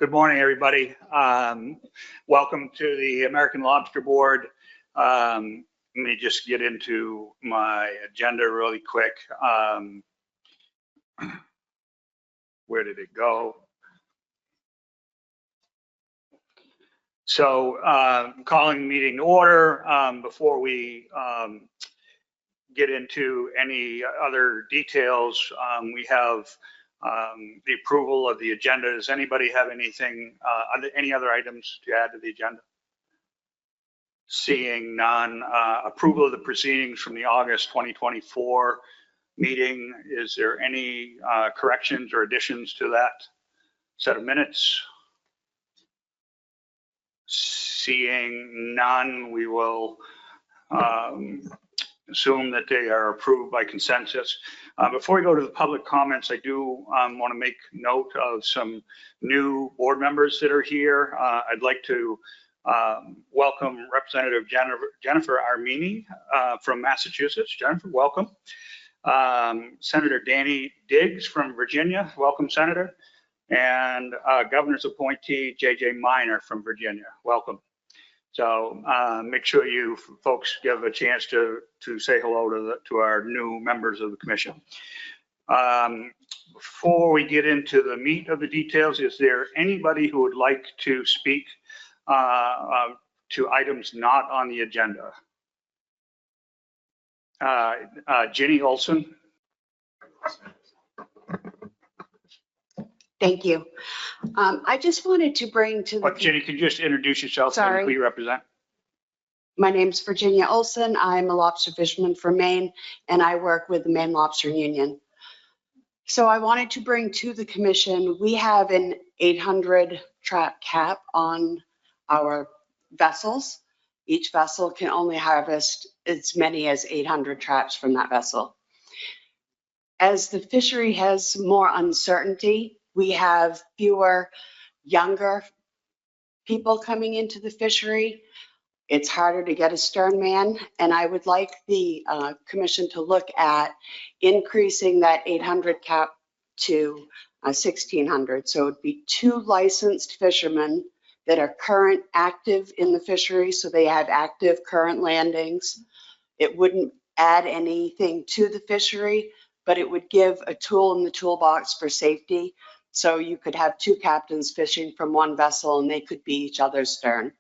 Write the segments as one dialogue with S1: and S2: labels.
S1: Good morning, everybody. Welcome to the American Lobster Board. Let me just get into my agenda really quick. Where did it go? So calling the meeting to order. Before we get into any other details, we have the approval of the agenda. Does anybody have anything, any other items to add to the agenda? Seeing none. Approval of the proceedings from the August 2024 meeting. Is there any corrections or additions to that set of minutes? Seeing none, we will assume that they are approved by consensus. Before we go to the public comments, I do want to make note of some new board members that are here. I'd like to welcome Representative Jennifer Armini from Massachusetts. Jennifer, welcome. Senator Danny Diggs from Virginia. Welcome, Senator. And Governor's appointee, J.J. Minor from Virginia. Welcome. So make sure you folks give a chance to say hello to our new members of the commission. Before we get into the meat of the details, is there anybody who would like to speak to items not on the agenda? Ginny Olson.
S2: Thank you. I just wanted to bring to the...
S1: Ginny, could you just introduce yourself?
S2: Sorry.
S1: And who you represent?
S2: My name's Virginia Olson. I'm a lobster fisherman from Maine, and I work with the Maine Lobster Union. So I wanted to bring to the commission, we have an 800 trap cap on our vessels. Each vessel can only harvest as many as 800 traps from that vessel. As the fishery has more uncertainty, we have fewer younger people coming into the fishery. It's harder to get a stern man, and I would like the commission to look at increasing that 800 cap to 1,600. So it would be 2 licensed fishermen that are current active in the fishery, so they have active current landings. It wouldn't add anything to the fishery, but it would give a tool in the toolbox for safety. So you could have 2 captains fishing from one vessel and they could be each other's stern.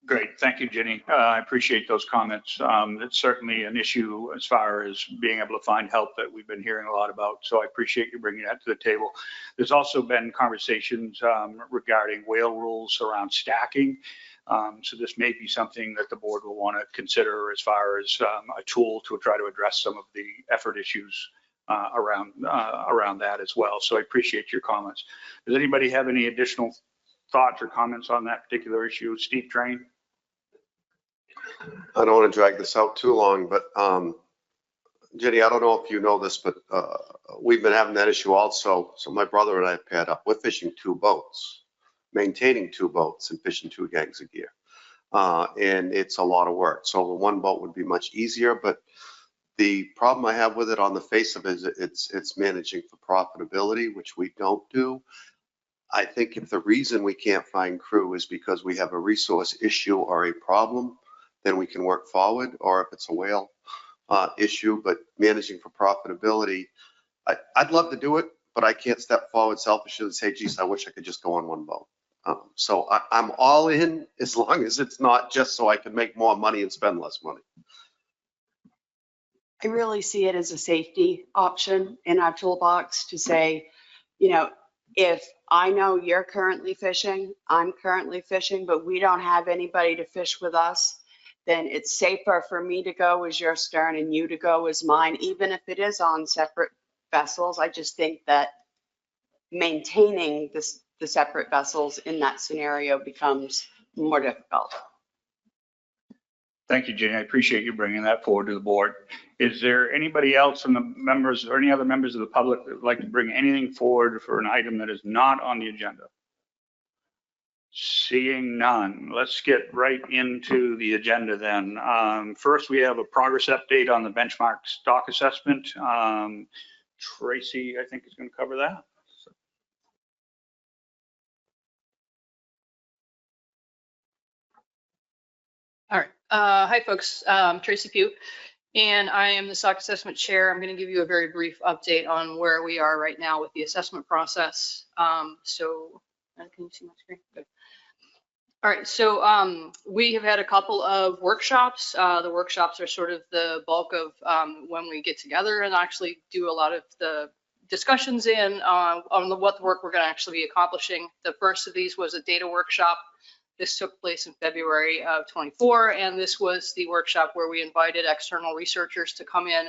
S1: Great, thank you, Ginny. I appreciate those comments. It's certainly an issue as far as being able to find help that we've been hearing a lot about. So I appreciate you bringing that to the table. There's also been conversations regarding whale rules around stacking. So this may be something that the board will want to consider as far as a tool to try to address some of the effort issues around that as well. So I appreciate your comments. Does anybody have any additional thoughts or comments on that particular issue? Steve Train?
S3: I don't want to drag this out too long, but Jenny, I don't know if you know this, but we've been having that issue also. So my brother and I have paired up. We're fishing 2 boats, maintaining 2 boats and fishing 2 gangs of gear. And it's a lot of work. So the 1 boat would be much easier, but the problem I have with it on the face of it is it's managing for profitability, which we don't do. I think if the reason we can't find crew is because we have a resource issue or a problem, then we can work forward, or if it's a whale issue, but managing for profitability, I'd love to do it, but I can't step forward selfishly and say, geez, I wish I could just go on 1 boat. So I'm all in as long as it's not just so I can make more money and spend less money.
S2: I really see it as a safety option in our toolbox to say, you know, if I know you're currently fishing, I'm currently fishing, but we don't have anybody to fish with us, then it's safer for me to go as your stern and you to go as mine, even if it is on separate vessels. I just think that maintaining the separate vessels in that scenario becomes more difficult.
S1: Thank you, Jenny. I appreciate you bringing that forward to the board. Is there anybody else from the members or any other members of the public that would like to bring anything forward for an item that is not on the agenda? Seeing none, let's get right into the agenda then. First, we have a progress update on the benchmark stock assessment. Tracy, I think, is going to cover that.
S4: Hi, folks. I'm Tracy Pugh, and I am the SOC assessment chair. I'm going to give you a very brief update on where we are right now with the assessment process. Can you see my screen? Good. All right, so we have had a couple of workshops. The workshops are sort of the bulk of when we get together and actually do a lot of the discussions on what work we're going to actually be accomplishing. The first of these was a data workshop. This took place in February of 24, and this was the workshop where we invited external researchers to come in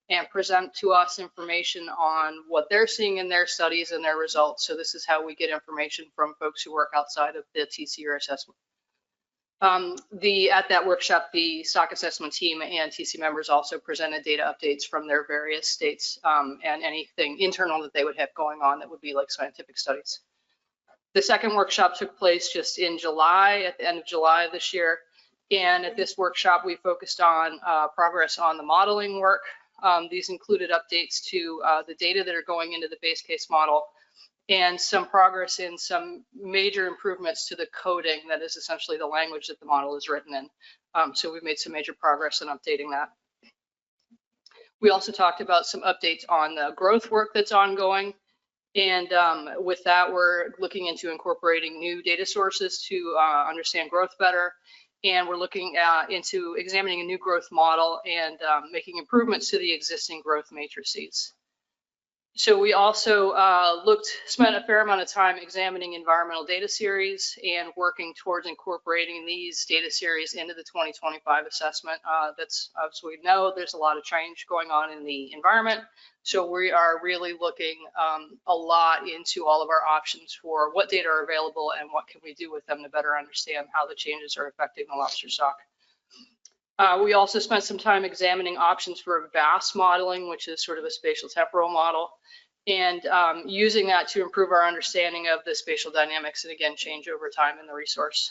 S4: and present to us information on what they're seeing in their studies and their results. So this is how we get information from folks who work outside of the TC or assessment. At that workshop, the SOC assessment team and TC members also presented data updates from their various states and anything internal that they would have going on that would be like scientific studies. The second workshop took place just in July, at the end of July of this year. And at this workshop, we focused on progress on the modeling work. These included updates to the data that are going into the base case model and some progress in some major improvements to the coding that is essentially the language that the model is written in. So we've made some major progress in updating that. We also talked about some updates on the growth work that's ongoing. And with that, we're looking into incorporating new data sources to understand growth better. And we're looking into examining a new growth model and making improvements to the existing growth matrices. So we also spent a fair amount of time examining environmental data series and working towards incorporating these data series into the 2025 assessment. That's, as we know, there's a lot of change going on in the environment. So we are really looking a lot into all of our options for what data are available and what can we do with them to better understand how the changes are affecting the lobster stock. We also spent some time examining options for VAS modeling, which is sort of a spatial temporal model, and using that to improve our understanding of the spatial dynamics and again, change over time in the resource.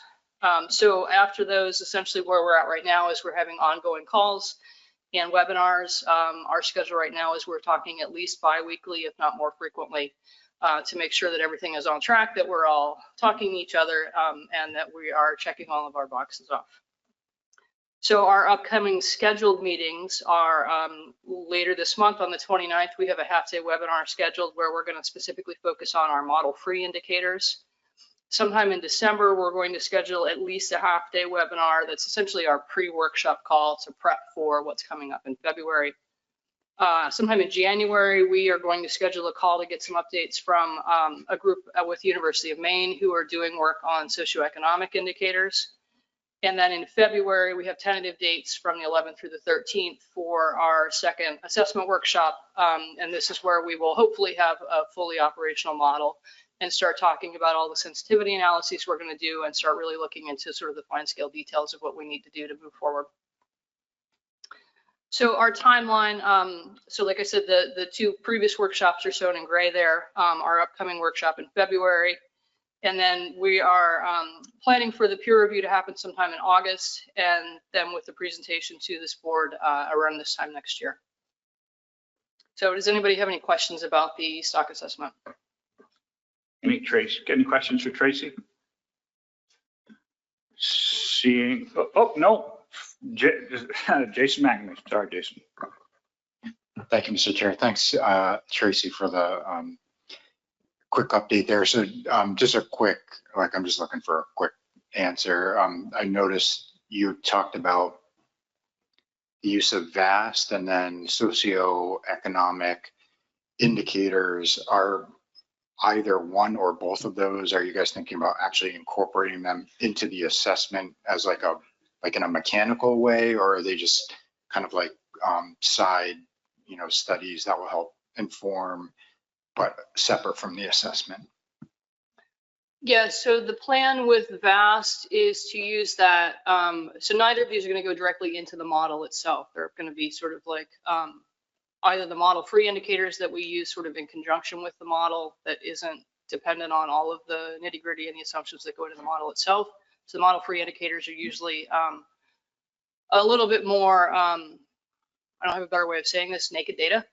S4: So after those, essentially where we're at right now is we're having ongoing calls and webinars. Our schedule right now is we're talking at least bi-weekly, if not more frequently, to make sure that everything is on track, that we're all talking to each other, and that we are checking all of our boxes off. So our upcoming scheduled meetings are later this month on the 29th. We have a half-day webinar scheduled where we're going to specifically focus on our model-free indicators. Sometime in December, we're going to schedule at least a half-day webinar that's essentially our pre-workshop call to prep for what's coming up in February. Sometime in January, we are going to schedule a call to get some updates from a group with the University of Maine who are doing work on socioeconomic indicators. And then in February, we have tentative dates from the 11th through the 13th for our second assessment workshop. And this is where we will hopefully have a fully operational model and start talking about all the sensitivity analyses we're going to do and start really looking into sort of the fine scale details of what we need to do to move forward. So our timeline, so like I said, the two previous workshops are shown in gray there. Our upcoming workshop in February. And then we are planning for the peer review to happen sometime in August, and then with the presentation to this board around this time next year. So does anybody have any questions about the stock assessment?
S1: Any questions for Tracy? Seeing, no, Jason McNamee. Sorry, Jason.
S5: Thank you, Mr. Chair. Thanks, Tracy, for the quick update there. So just a quick, I'm just looking for a quick answer. I noticed you talked about the use of VAST and then socioeconomic indicators. Are either one or both of those, are you guys thinking about actually incorporating them into the assessment as like in a mechanical way, or are they just kind of like side, studies that will help inform, but separate from the assessment?
S4: Yeah, so the plan with VAST is to use that. So neither of these are going to go directly into the model itself. They're going to be sort of like either the model-free indicators that we use sort of in conjunction with the model that isn't dependent on all of the nitty-gritty and the assumptions that go into the model itself. So the model-free indicators are usually a little bit more, I don't have a better way of saying this, naked data.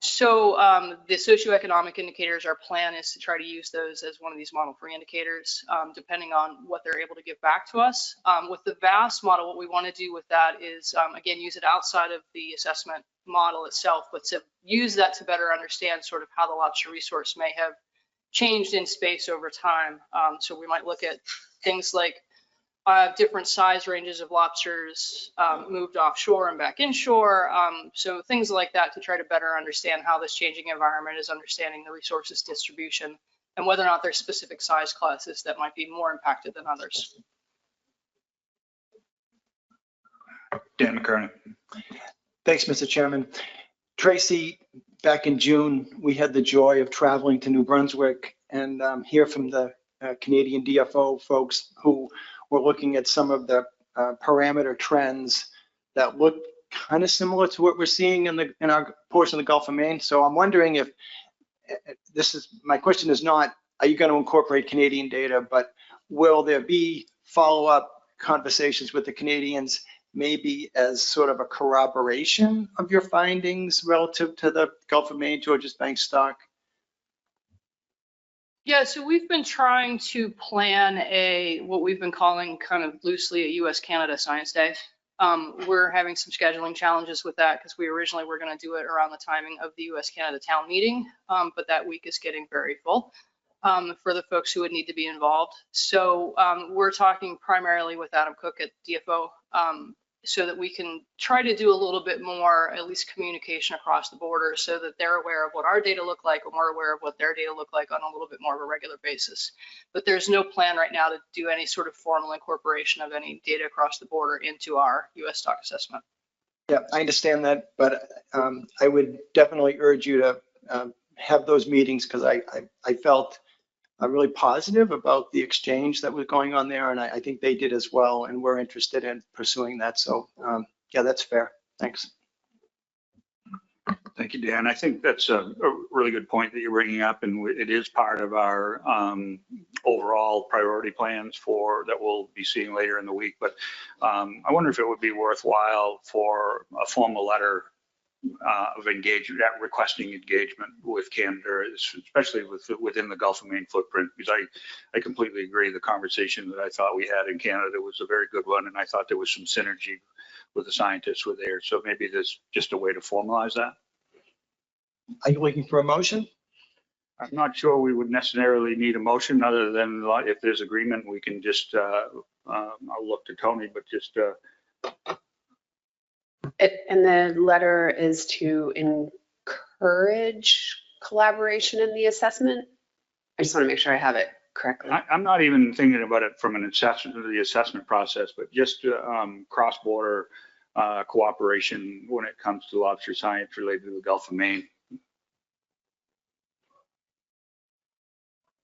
S4: So the socioeconomic indicators, our plan is to try to use those as one of these model free indicators, depending on what they're able to give back to us. With the VAST model, what we want to do with that is, again, use it outside of the assessment model itself, but to use that to better understand sort of how the lobster resource may have changed in space over time. So we might look at things like different size ranges of lobsters moved offshore and back inshore. So things like that to try to better understand how this changing environment is understanding the resources distribution and whether or not there's specific size classes that might be more impacted than others.
S1: Dan McKernan.
S6: Thanks, Mr. Chairman. Tracy, back in June, we had the joy of traveling to New Brunswick and hear from the Canadian DFO folks who were looking at some of the parameter trends that look kind of similar to what we're seeing in our portion of the Gulf of Maine. So I'm wondering if my question is not, are you going to incorporate Canadian data, but will there be follow-up conversations with the Canadians, maybe as sort of a corroboration of your findings relative to the Gulf of Maine, Georges Bank stock?
S4: Yeah, so we've been trying to plan what we've been calling kind of loosely a US-Canada Science Day. We're having some scheduling challenges with that because we originally were going to do it around the timing of the US-Canada town meeting, but that week is getting very full for the folks who would need to be involved. So we're talking primarily with Adam Cook at DFO so that we can try to do a little bit more, at least communication across the border so that they're aware of what our data look like and we're aware of what their data look like on a little bit more of a regular basis. But there's no plan right now to do any sort of formal incorporation of any data across the border into our US stock assessment.
S6: Yeah, I understand that, but I would definitely urge you to have those meetings because I felt really positive about the exchange that was going on there, and I think they did as well, and we're interested in pursuing that. So yeah, that's fair. Thanks.
S1: Thank you, Dan. I think that's a really good point that you're bringing up, and it is part of our overall priority plans that we'll be seeing later in the week. But I wonder if it would be worthwhile for a formal letter of engagement, requesting engagement with Canada, especially within the Gulf of Maine footprint, because I completely agree. The conversation that I thought we had in Canada was a very good one, and I thought there was some synergy with the scientists who were there. So maybe there's just a way to formalize that.
S6: Are you looking for a motion?
S1: I'm not sure we would necessarily need a motion other than if there's agreement, we can just, I'll look to Tony, but just.
S2: And the letter is to encourage collaboration in the assessment. I just want to make sure I have it correctly.
S1: I'm not even thinking about it from the assessment process, but just cross-border cooperation when it comes to lobster science related to the Gulf of Maine.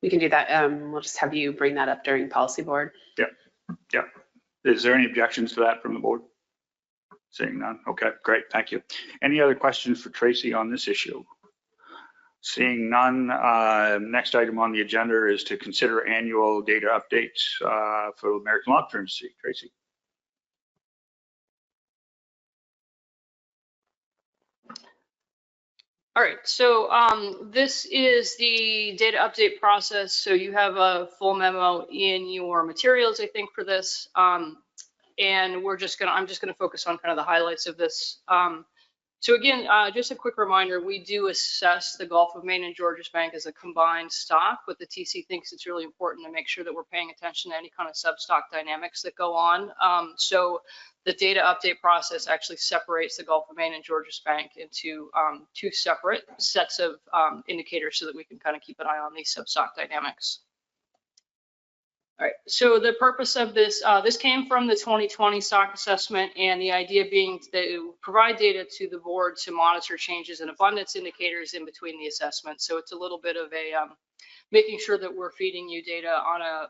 S2: We can do that. We'll just have you bring that up during policy board.
S1: Yeah. Is there any objections to that from the board? Seeing none. Okay, great. Thank you. Any other questions for Tracy on this issue? Seeing none, next item on the agenda is to consider annual data updates for the American Lobster Industry. Tracy.
S4: All right, so this is the data update process. So you have a full memo in your materials, I think, for this. And I'm just gonna focus on kind of the highlights of this. So again, just a quick reminder, we do assess the Gulf of Maine and Georges Bank as a combined stock, but the TC thinks it's really important to make sure that we're paying attention to any kind of substock dynamics that go on. So the data update process actually separates the Gulf of Maine and Georges Bank into two separate sets of indicators so that we can kind of keep an eye on these substock dynamics. All right, so the purpose of this, this came from the 2020 stock assessment, and the idea being to provide data to the board to monitor changes in abundance indicators in between the assessment. So it's a little bit of a making sure that we're feeding you data on a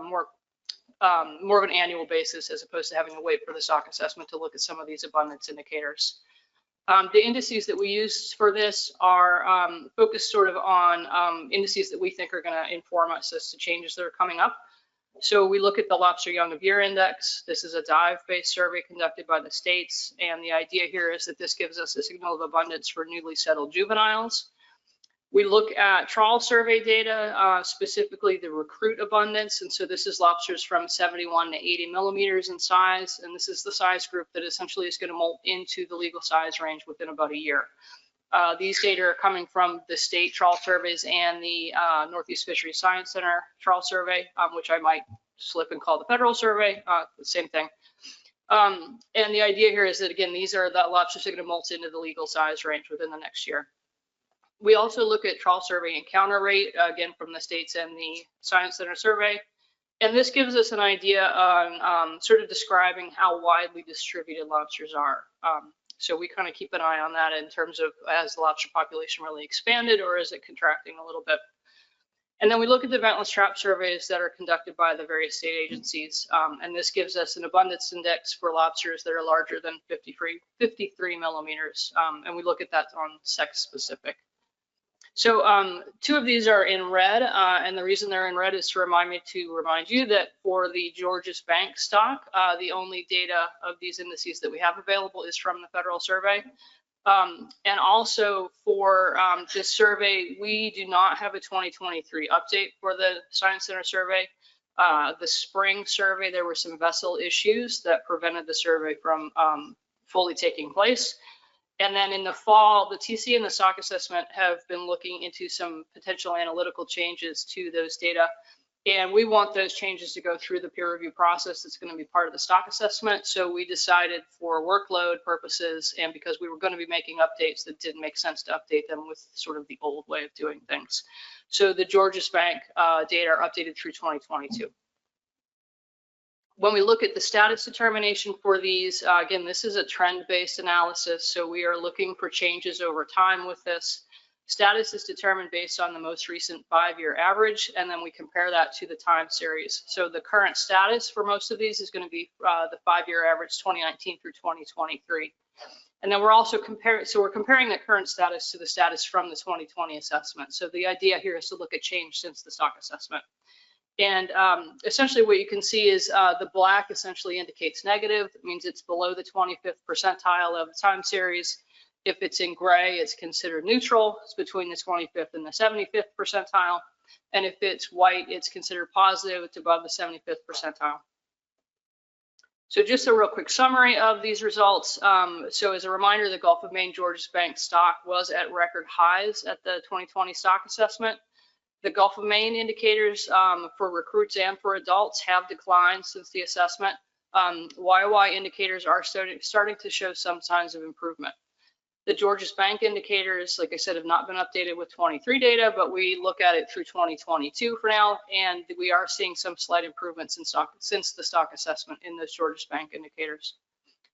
S4: more of an annual basis as opposed to having to wait for the stock assessment to look at some of these abundance indicators. The indices that we use for this are focused sort of on indices that we think are going to inform us as to changes that are coming up. So we look at the lobster young of year index. This is a dive-based survey conducted by the states. And the idea here is that this gives us a signal of abundance for newly settled juveniles. We look at trawl survey data, specifically the recruit abundance. And so this is lobsters from 71 to 80 millimeters in size. And this is the size group that essentially is going to molt into the legal size range within about a year. These data are coming from the state trawl surveys and the Northeast Fisheries Science Center trawl survey, which I might slip and call the federal survey, the same thing. And the idea here is that, again, these are the lobsters that are going to molt into the legal size range within the next year. We also look at trawl survey encounter rate, again, from the states and the Science Center survey. And this gives us an idea on sort of describing how widely distributed lobsters are. So we kind of keep an eye on that in terms of, has the lobster population really expanded, or is it contracting a little bit? And then we look at the ventless trap surveys that are conducted by the various state agencies. And this gives us an abundance index for lobsters that are larger than 53 millimeters. And we look at that on sex specific. So 2 of these are in red, and the reason they're in red is to remind you that for the Georges Bank stock, the only data of these indices that we have available is from the federal survey. And also for this survey, we do not have a 2023 update for the Science Center survey. The spring survey, there were some vessel issues that prevented the survey from fully taking place. And then in the fall, the TC and the stock assessment have been looking into some potential analytical changes to those data. And we want those changes to go through the peer review process that's going to be part of the stock assessment. So we decided for workload purposes, and because we were going to be making updates, that didn't make sense to update them with sort of the old way of doing things. So the Georges Bank data are updated through 2022. When we look at the status determination for these, again, this is a trend-based analysis, so we are looking for changes over time with this. Status is determined based on the most recent 5-year average, and then we compare that to the time series. So the current status for most of these is going to be the 5-year average 2019 through 2023. And then we're also comparing the current status to the status from the 2020 assessment. So the idea here is to look at change since the stock assessment. And essentially what you can see is the black essentially indicates negative. It means it's below the 25th percentile of the time series. If it's in gray, it's considered neutral. It's between the 25th and the 75th percentile. And if it's white, it's considered positive. It's above the 75th percentile. So just a real quick summary of these results. So as a reminder, the Gulf of Maine Georges Bank stock was at record highs at the 2020 stock assessment. The Gulf of Maine indicators for recruits and for adults have declined since the assessment. YY indicators are starting to show some signs of improvement. The Georges Bank indicators, like I said, have not been updated with 23 data, but we look at it through 2022 for now, and we are seeing some slight improvements in stock since the stock assessment in those Georges Bank indicators.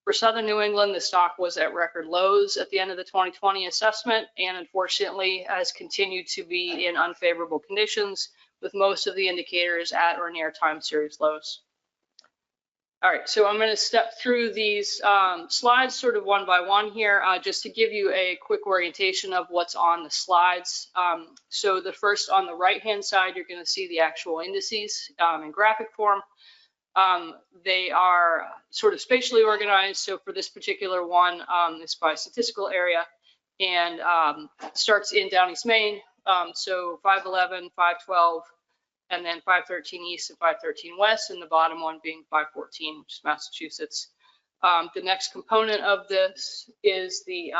S4: For Southern New England, the stock was at record lows at the end of the 2020 assessment, and unfortunately has continued to be in unfavorable conditions, with most of the indicators at or near time series lows. All right, so I'm going to step through these slides sort of one by one here, just to give you a quick orientation of what's on the slides. So the first, on the right-hand side, you're going to see the actual indices in graphic form. They are sort of spatially organized. So for this particular one, it's by statistical area, and starts in Down East Maine. So 511, 512, and then 513 East and 513 West, and the bottom one being 514, which is Massachusetts. The next component of this is the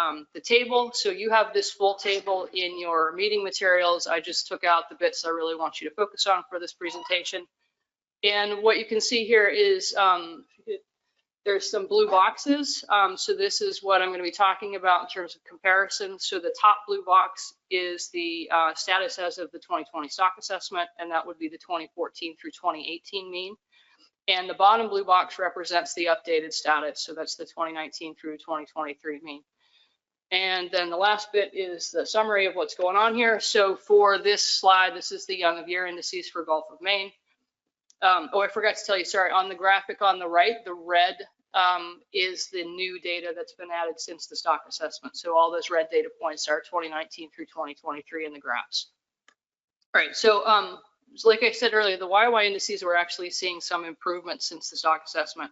S4: table. So you have this full table in your meeting materials. I just took out the bits I really want you to focus on for this presentation. And what you can see here is there's some blue boxes. So this is what I'm going to be talking about in terms of comparison. So the top blue box is the status as of the 2020 stock assessment, and that would be the 2014 through 2018 mean. And the bottom blue box represents the updated status. So that's the 2019 through 2023 mean. And then the last bit is the summary of what's going on here. So for this slide, this is the young of year indices for Gulf of Maine. Oh, I forgot to tell you, sorry, on the graphic on the right, the red is the new data that's been added since the stock assessment. So all those red data points are 2019 through 2023 in the graphs. All right, so So like I said earlier, the YY indices, we're actually seeing some improvement since the stock assessment.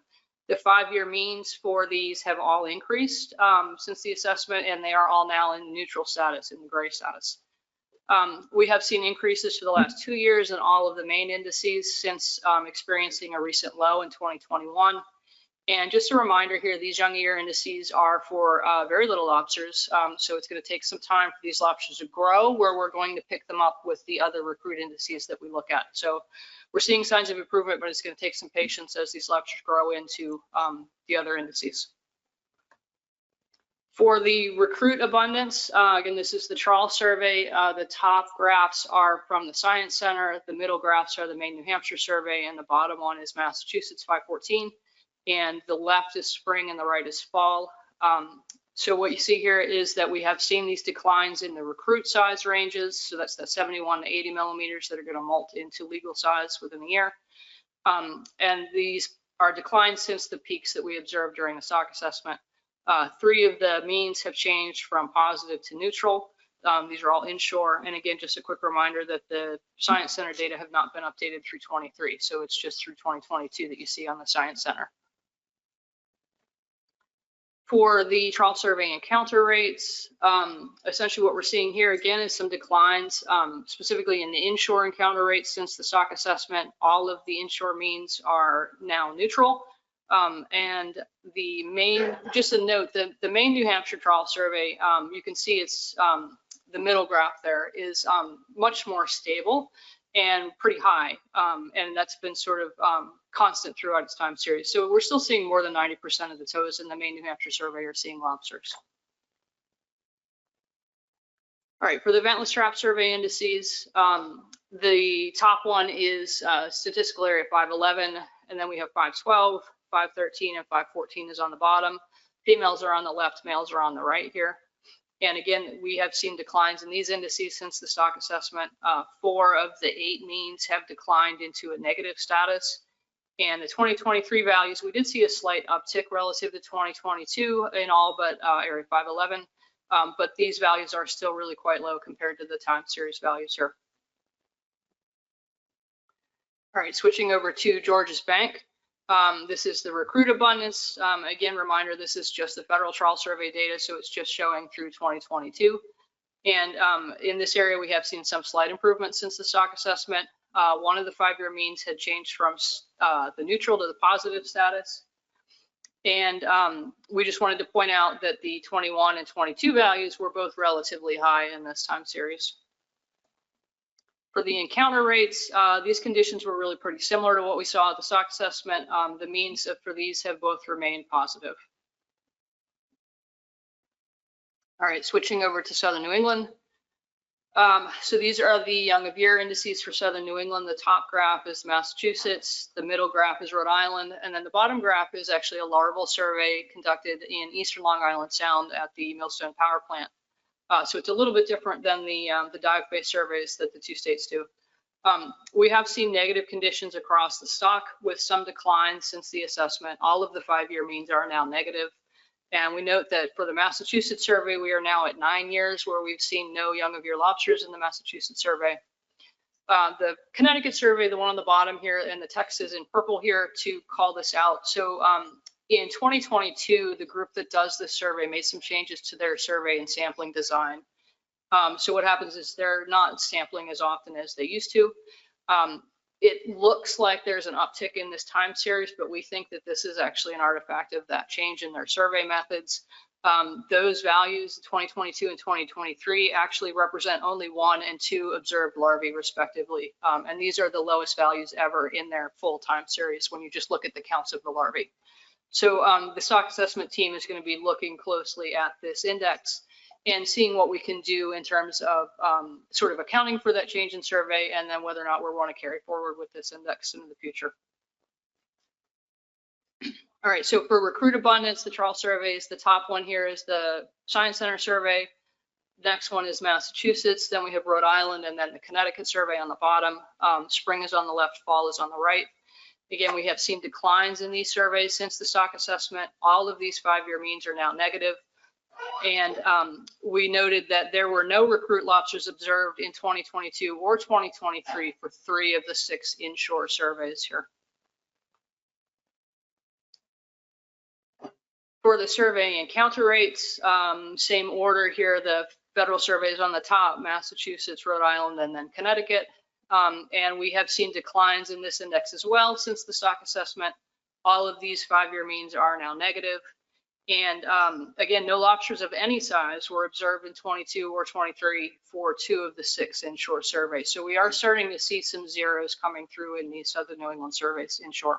S4: The 5-year means for these have all increased since the assessment, and they are all now in neutral status, in the gray status. We have seen increases for the last 2 years in all of the main indices since experiencing a recent low in 2021. And just a reminder here, these young year indices are for very little lobsters. So it's going to take some time for these lobsters to grow, where we're going to pick them up with the other recruit indices that we look at. So we're seeing signs of improvement, but it's going to take some patience as these lobsters grow into the other indices. For the recruit abundance, again, this is the trawl survey. The top graphs are from the Science Center. The middle graphs are the Maine, New Hampshire survey, and the bottom one is Massachusetts 514. And the left is spring and the right is fall. So what you see here is that we have seen these declines in the recruit size ranges. So that's the 71 to 80 millimeters that are going to molt into legal size within the year. And these are declines since the peaks that we observed during the stock assessment. 3 of the means have changed from positive to neutral. These are all inshore. And again, just a quick reminder that the Science Center data have not been updated through 23. So it's just through 2022 that you see on the Science Center. For the trawl survey encounter rates, essentially what we're seeing here again is some declines, specifically in the inshore encounter rates since the stock assessment. All of the inshore means are now neutral. And the main, just a note, the Maine New Hampshire trawl survey, you can see it's the middle graph there is much more stable and pretty high. And that's been sort of constant throughout its time series. So we're still seeing more than 90% of the tows in the Maine New Hampshire survey are seeing lobsters. All right, for the ventless trap survey indices, the top one is statistical area 511, and then we have 512, 513, and 514 is on the bottom. Females are on the left, males are on the right here. And again, we have seen declines in these indices since the stock assessment. 4 of the 8 means have declined into a negative status. And the 2023 values, we did see a slight uptick relative to 2022 in all but area 511. But these values are still really quite low compared to the time series values here. All right, switching over to Georges Bank. This is the recruit abundance. Again, reminder, this is just the federal trawl survey data, so it's just showing through 2022. And in this area, we have seen some slight improvements since the stock assessment. One of the 5-year means had changed from the neutral to the positive status. And we just wanted to point out that the 21 and 22 values were both relatively high in this time series. For the encounter rates, these conditions were really pretty similar to what we saw at the stock assessment. The means for these have both remained positive. All right, switching over to Southern New England. So these are the young of year indices for Southern New England. The top graph is Massachusetts, the middle graph is Rhode Island, and then the bottom graph is actually a larval survey conducted in eastern Long Island Sound at the Millstone Power Plant. So it's a little bit different than the dive-based surveys that the 2 states do. We have seen negative conditions across the stock with some declines since the assessment. All of the 5-year means are now negative. And we note that for the Massachusetts survey, we are now at 9 years where we've seen no young of year lobsters in the Massachusetts survey. The Connecticut survey, the one on the bottom here, and the text is in purple here to call this out. So in 2022, the group that does this survey made some changes to their survey and sampling design. So what happens is they're not sampling as often as they used to. It looks like there's an uptick in this time series, but we think that this is actually an artifact of that change in their survey methods. Those values, 2022 and 2023, actually represent only 1 and 2 observed larvae respectively. And these are the lowest values ever in their full time series when you just look at the counts of the larvae. So the stock assessment team is going to be looking closely at this index and seeing what we can do in terms of sort of accounting for that change in survey, and then whether or not we want to carry forward with this index in the future. All right, so for recruit abundance, the trawl surveys, the top one here is the Science Center survey. Next one is Massachusetts, then we have Rhode Island, and then the Connecticut survey on the bottom. Spring is on the left, fall is on the right. Again, we have seen declines in these surveys since the stock assessment. All of these 5-year means are now negative. And we noted that there were no recruit lobsters observed in 2022 or 2023 for 3 of the 6 inshore surveys here. For the survey encounter rates, same order here. The federal surveys on the top, Massachusetts, Rhode Island, and then Connecticut. And we have seen declines in this index as well since the stock assessment. All of these 5-year means are now negative. And again, no lobsters of any size were observed in 22 or 23 for 2 of the 6 inshore surveys. So we are starting to see some zeros coming through in these Southern New England surveys inshore.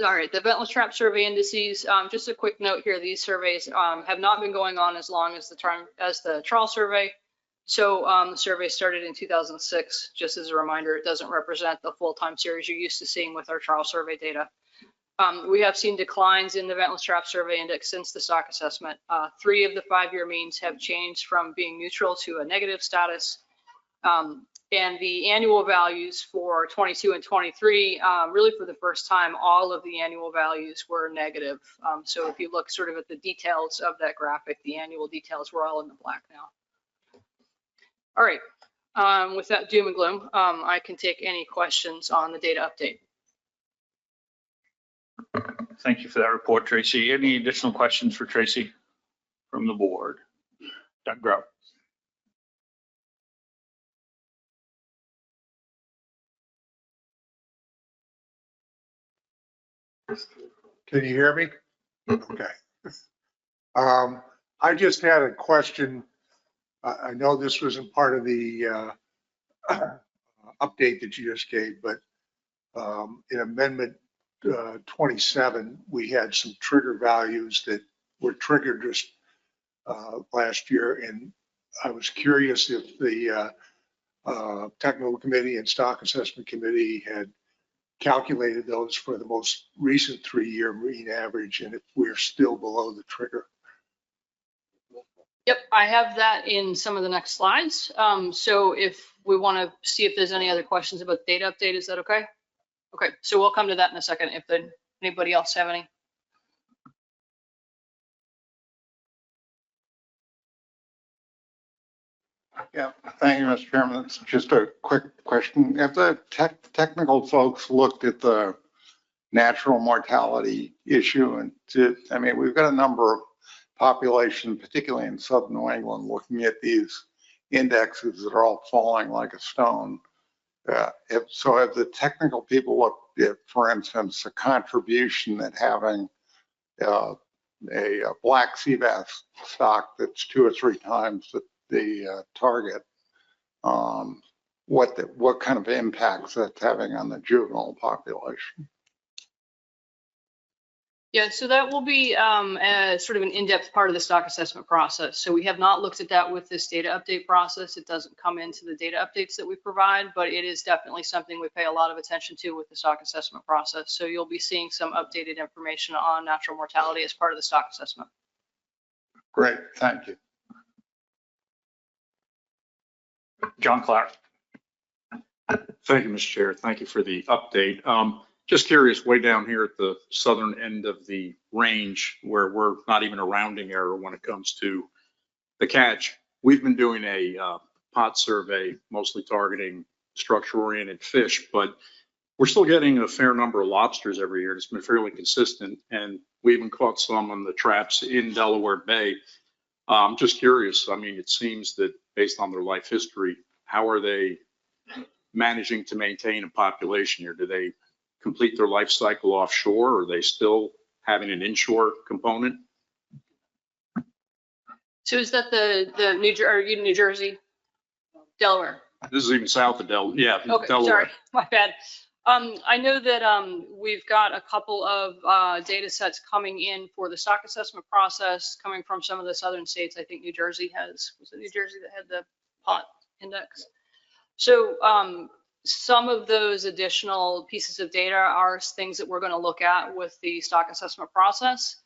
S4: All right, the ventless trap survey indices, just a quick note here, these surveys have not been going on as long as the trawl survey. So the survey started in 2006. Just as a reminder, it doesn't represent the full time series you're used to seeing with our trawl survey data. We have seen declines in the ventless trap survey index since the stock assessment. 3 of the 5-year means have changed from being neutral to a negative status. And the annual values for 22 and 23, really for the first time, all of the annual values were negative. So if you look sort of at the details of that graphic, the annual details were all in the black now. All right, with that doom and gloom, I can take any questions on the data update.
S1: Thank you for that report, Tracy. Any additional questions for Tracy from the board? Doug Grout.
S7: Can you hear me? Okay. I just had a question. I know this wasn't part of the update that you just gave, but in Amendment 27, we had some trigger values that were triggered just last year. And I was curious if the Technical Committee and Stock Assessment Committee had calculated those for the most recent 3-year mean average, and if we're still below the trigger.
S4: Yep, I have that in some of the next slides. So if we want to see if there's any other questions about the data update, is that okay? Okay, so we'll come to that in a second. If anybody else have any.
S7: Yeah, thank you, Mr. Chairman. It's just a quick question. Have the technical folks looked at the natural mortality issue? And I mean, we've got a number of population, particularly in Southern New England, looking at these indexes that are all falling like a stone. So have the technical people looked at, for instance, the contribution that having a black sea bass stock that's 2 or 3 times the target, what kind of impacts that's having on the juvenile population?
S4: Yeah, so that will be sort of an in-depth part of the stock assessment process. So we have not looked at that with this data update process. It doesn't come into the data updates that we provide, but it is definitely something we pay a lot of attention to with the stock assessment process. So you'll be seeing some updated information on natural mortality as part of the stock assessment.
S7: Great, thank you.
S1: John Clark.
S8: Thank you, Mr. Chair. Thank you for the update. Just curious, way down here at the southern end of the range where we're not even a rounding error when it comes to the catch, we've been doing a pot survey, mostly targeting structure-oriented fish, but we're still getting a fair number of lobsters every year. It's been fairly consistent, and we even caught some on the traps in Delaware Bay. I'm just curious. I mean, it seems that based on their life history, how are they managing to maintain a population here? Do they complete their life cycle offshore, or are they still having an inshore component?
S4: So is that the New Jersey, Delaware?
S8: This is even south of Delaware. Yeah,
S4: Okay,
S8: Delaware.
S4: sorry, my bad. I know that we've got a couple of data sets coming in for the stock assessment process coming from some of the southern states. I think New Jersey was it New Jersey that had the pot index? So some of those additional pieces of data are things that we're going to look at with the stock assessment process.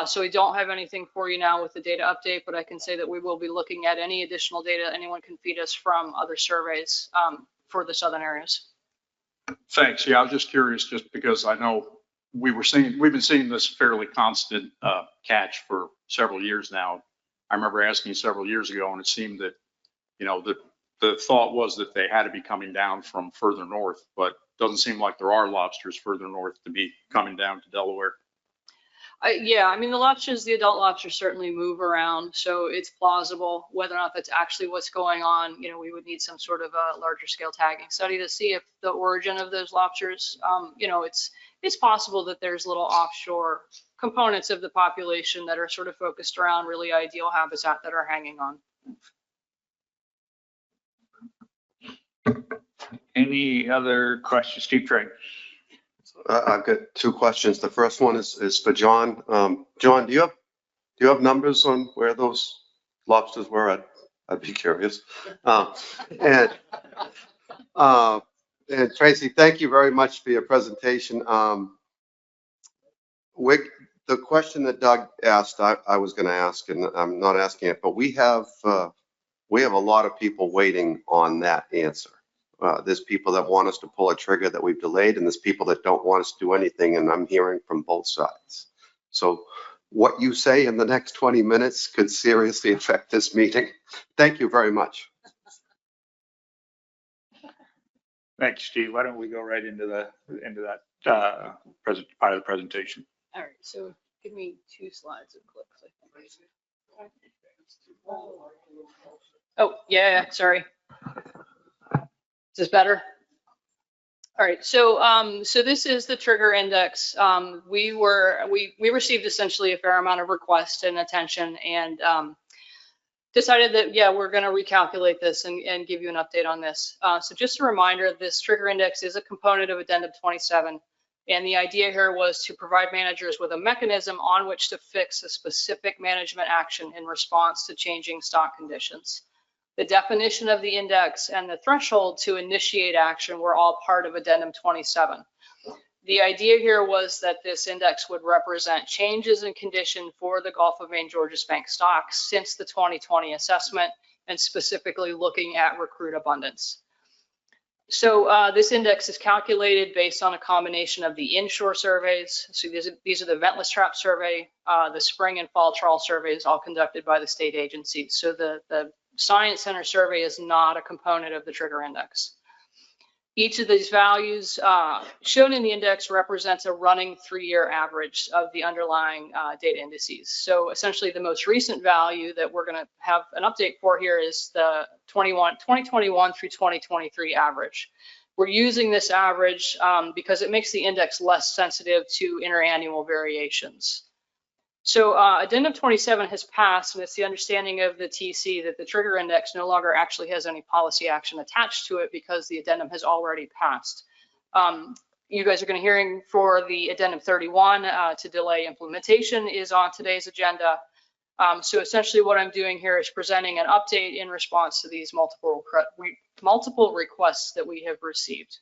S4: So we don't have anything for you now with the data update, but I can say that we will be looking at any additional data anyone can feed us from other surveys for the southern areas.
S8: Thanks. Yeah, I was just curious, just because I know we've been seeing this fairly constant catch for several years now. I remember asking you several years ago, and it seemed that, the thought was that they had to be coming down from further north, but doesn't seem like there are lobsters further north to be coming down to Delaware.
S4: Yeah, I mean, the adult lobsters certainly move around, so it's plausible. Whether or not that's actually what's going on, we would need some sort of a larger scale tagging study to see if the origin of those lobsters, it's possible that there's little offshore components of the population that are sort of focused around really ideal habitat that are hanging on.
S9: Any other questions? Steve Trey.
S3: I've got two questions. The first one is for John. John, do you have numbers on where those lobsters were? I'd be curious. And Tracy, thank you very much for your presentation. The question that Doug asked, I was going to ask, and I'm not asking it, but we have a lot of people waiting on that answer. There's people that want us to pull a trigger that we've delayed, and there's people that don't want us to do anything, and I'm hearing from both sides. So what you say in the next 20 minutes could seriously affect this meeting. Thank you very much.
S1: Thank you, Steve. Why don't we go right into that part of the presentation?
S4: All right, so give me 2 slides of clips, I think. Oh, yeah, sorry. Is this better? All right, so this is the trigger index. We received essentially a fair amount of requests and attention, and decided that, yeah, we're going to recalculate this and give you an update on this. So just a reminder, this trigger index is a component of Addendum 27. And the idea here was to provide managers with a mechanism on which to fix a specific management action in response to changing stock conditions. The definition of the index and the threshold to initiate action were all part of Addendum 27. The idea here was that this index would represent changes in condition for the Gulf of Maine Georges Bank stocks since the 2020 assessment, and specifically looking at recruit abundance. So this index is calculated based on a combination of the inshore surveys. So these are the ventless trap survey, the spring and fall trawl surveys, all conducted by the state agencies. So the Science Center survey is not a component of the trigger index. Each of these values shown in the index represents a running 3-year average of the underlying data indices. So essentially the most recent value that we're going to have an update for here is the 2021 through 2023 average. We're using this average because it makes the index less sensitive to interannual variations. So Addendum 27 has passed, and it's the understanding of the TC that the trigger index no longer actually has any policy action attached to it because the addendum has already passed. You guys are going to hearing for the Addendum 31 to delay implementation is on today's agenda. So essentially what I'm doing here is presenting an update in response to these multiple requests that we have received.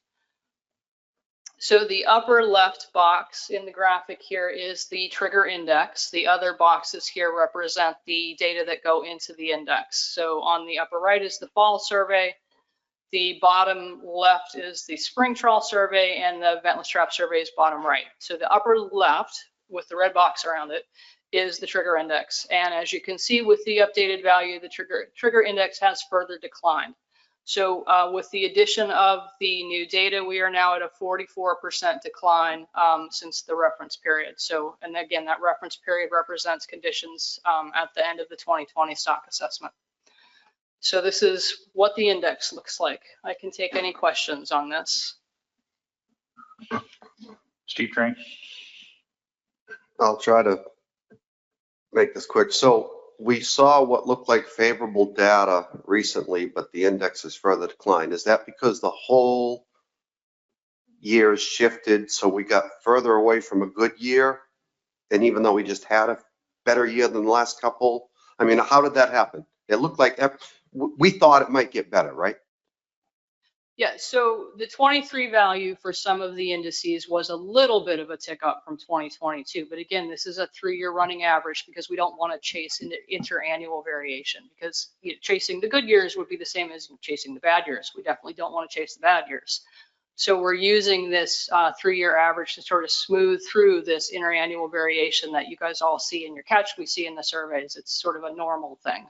S4: So the upper left box in the graphic here is the trigger index. The other boxes here represent the data that go into the index. So on the upper right is the fall survey. The bottom left is the spring trawl survey, and the ventless trap survey is bottom right. So the upper left with the red box around it is the trigger index. And as you can see with the updated value, the trigger index has further declined. So with the addition of the new data, we are now at a 44% decline since the reference period. So, and again, that reference period represents conditions at the end of the 2020 stock assessment. So this is what the index looks like. I can take any questions on this.
S9: Steve Train.
S3: I'll try to make this quick. So we saw what looked like favorable data recently, but the index has further declined. Is that because the whole year shifted, so we got further away from a good year? And even though we just had a better year than the last couple, I mean, how did that happen? It looked like we thought it might get better, right?
S4: Yeah, so the 23 value for some of the indices was a little bit of a tick up from 2022. But again, this is a 3-year running average because we don't want to chase into interannual variation, because chasing the good years would be the same as chasing the bad years. We definitely don't want to chase the bad years. So we're using this 3-year average to sort of smooth through this interannual variation that you guys all see in your catch, we see in the surveys. It's sort of a normal thing.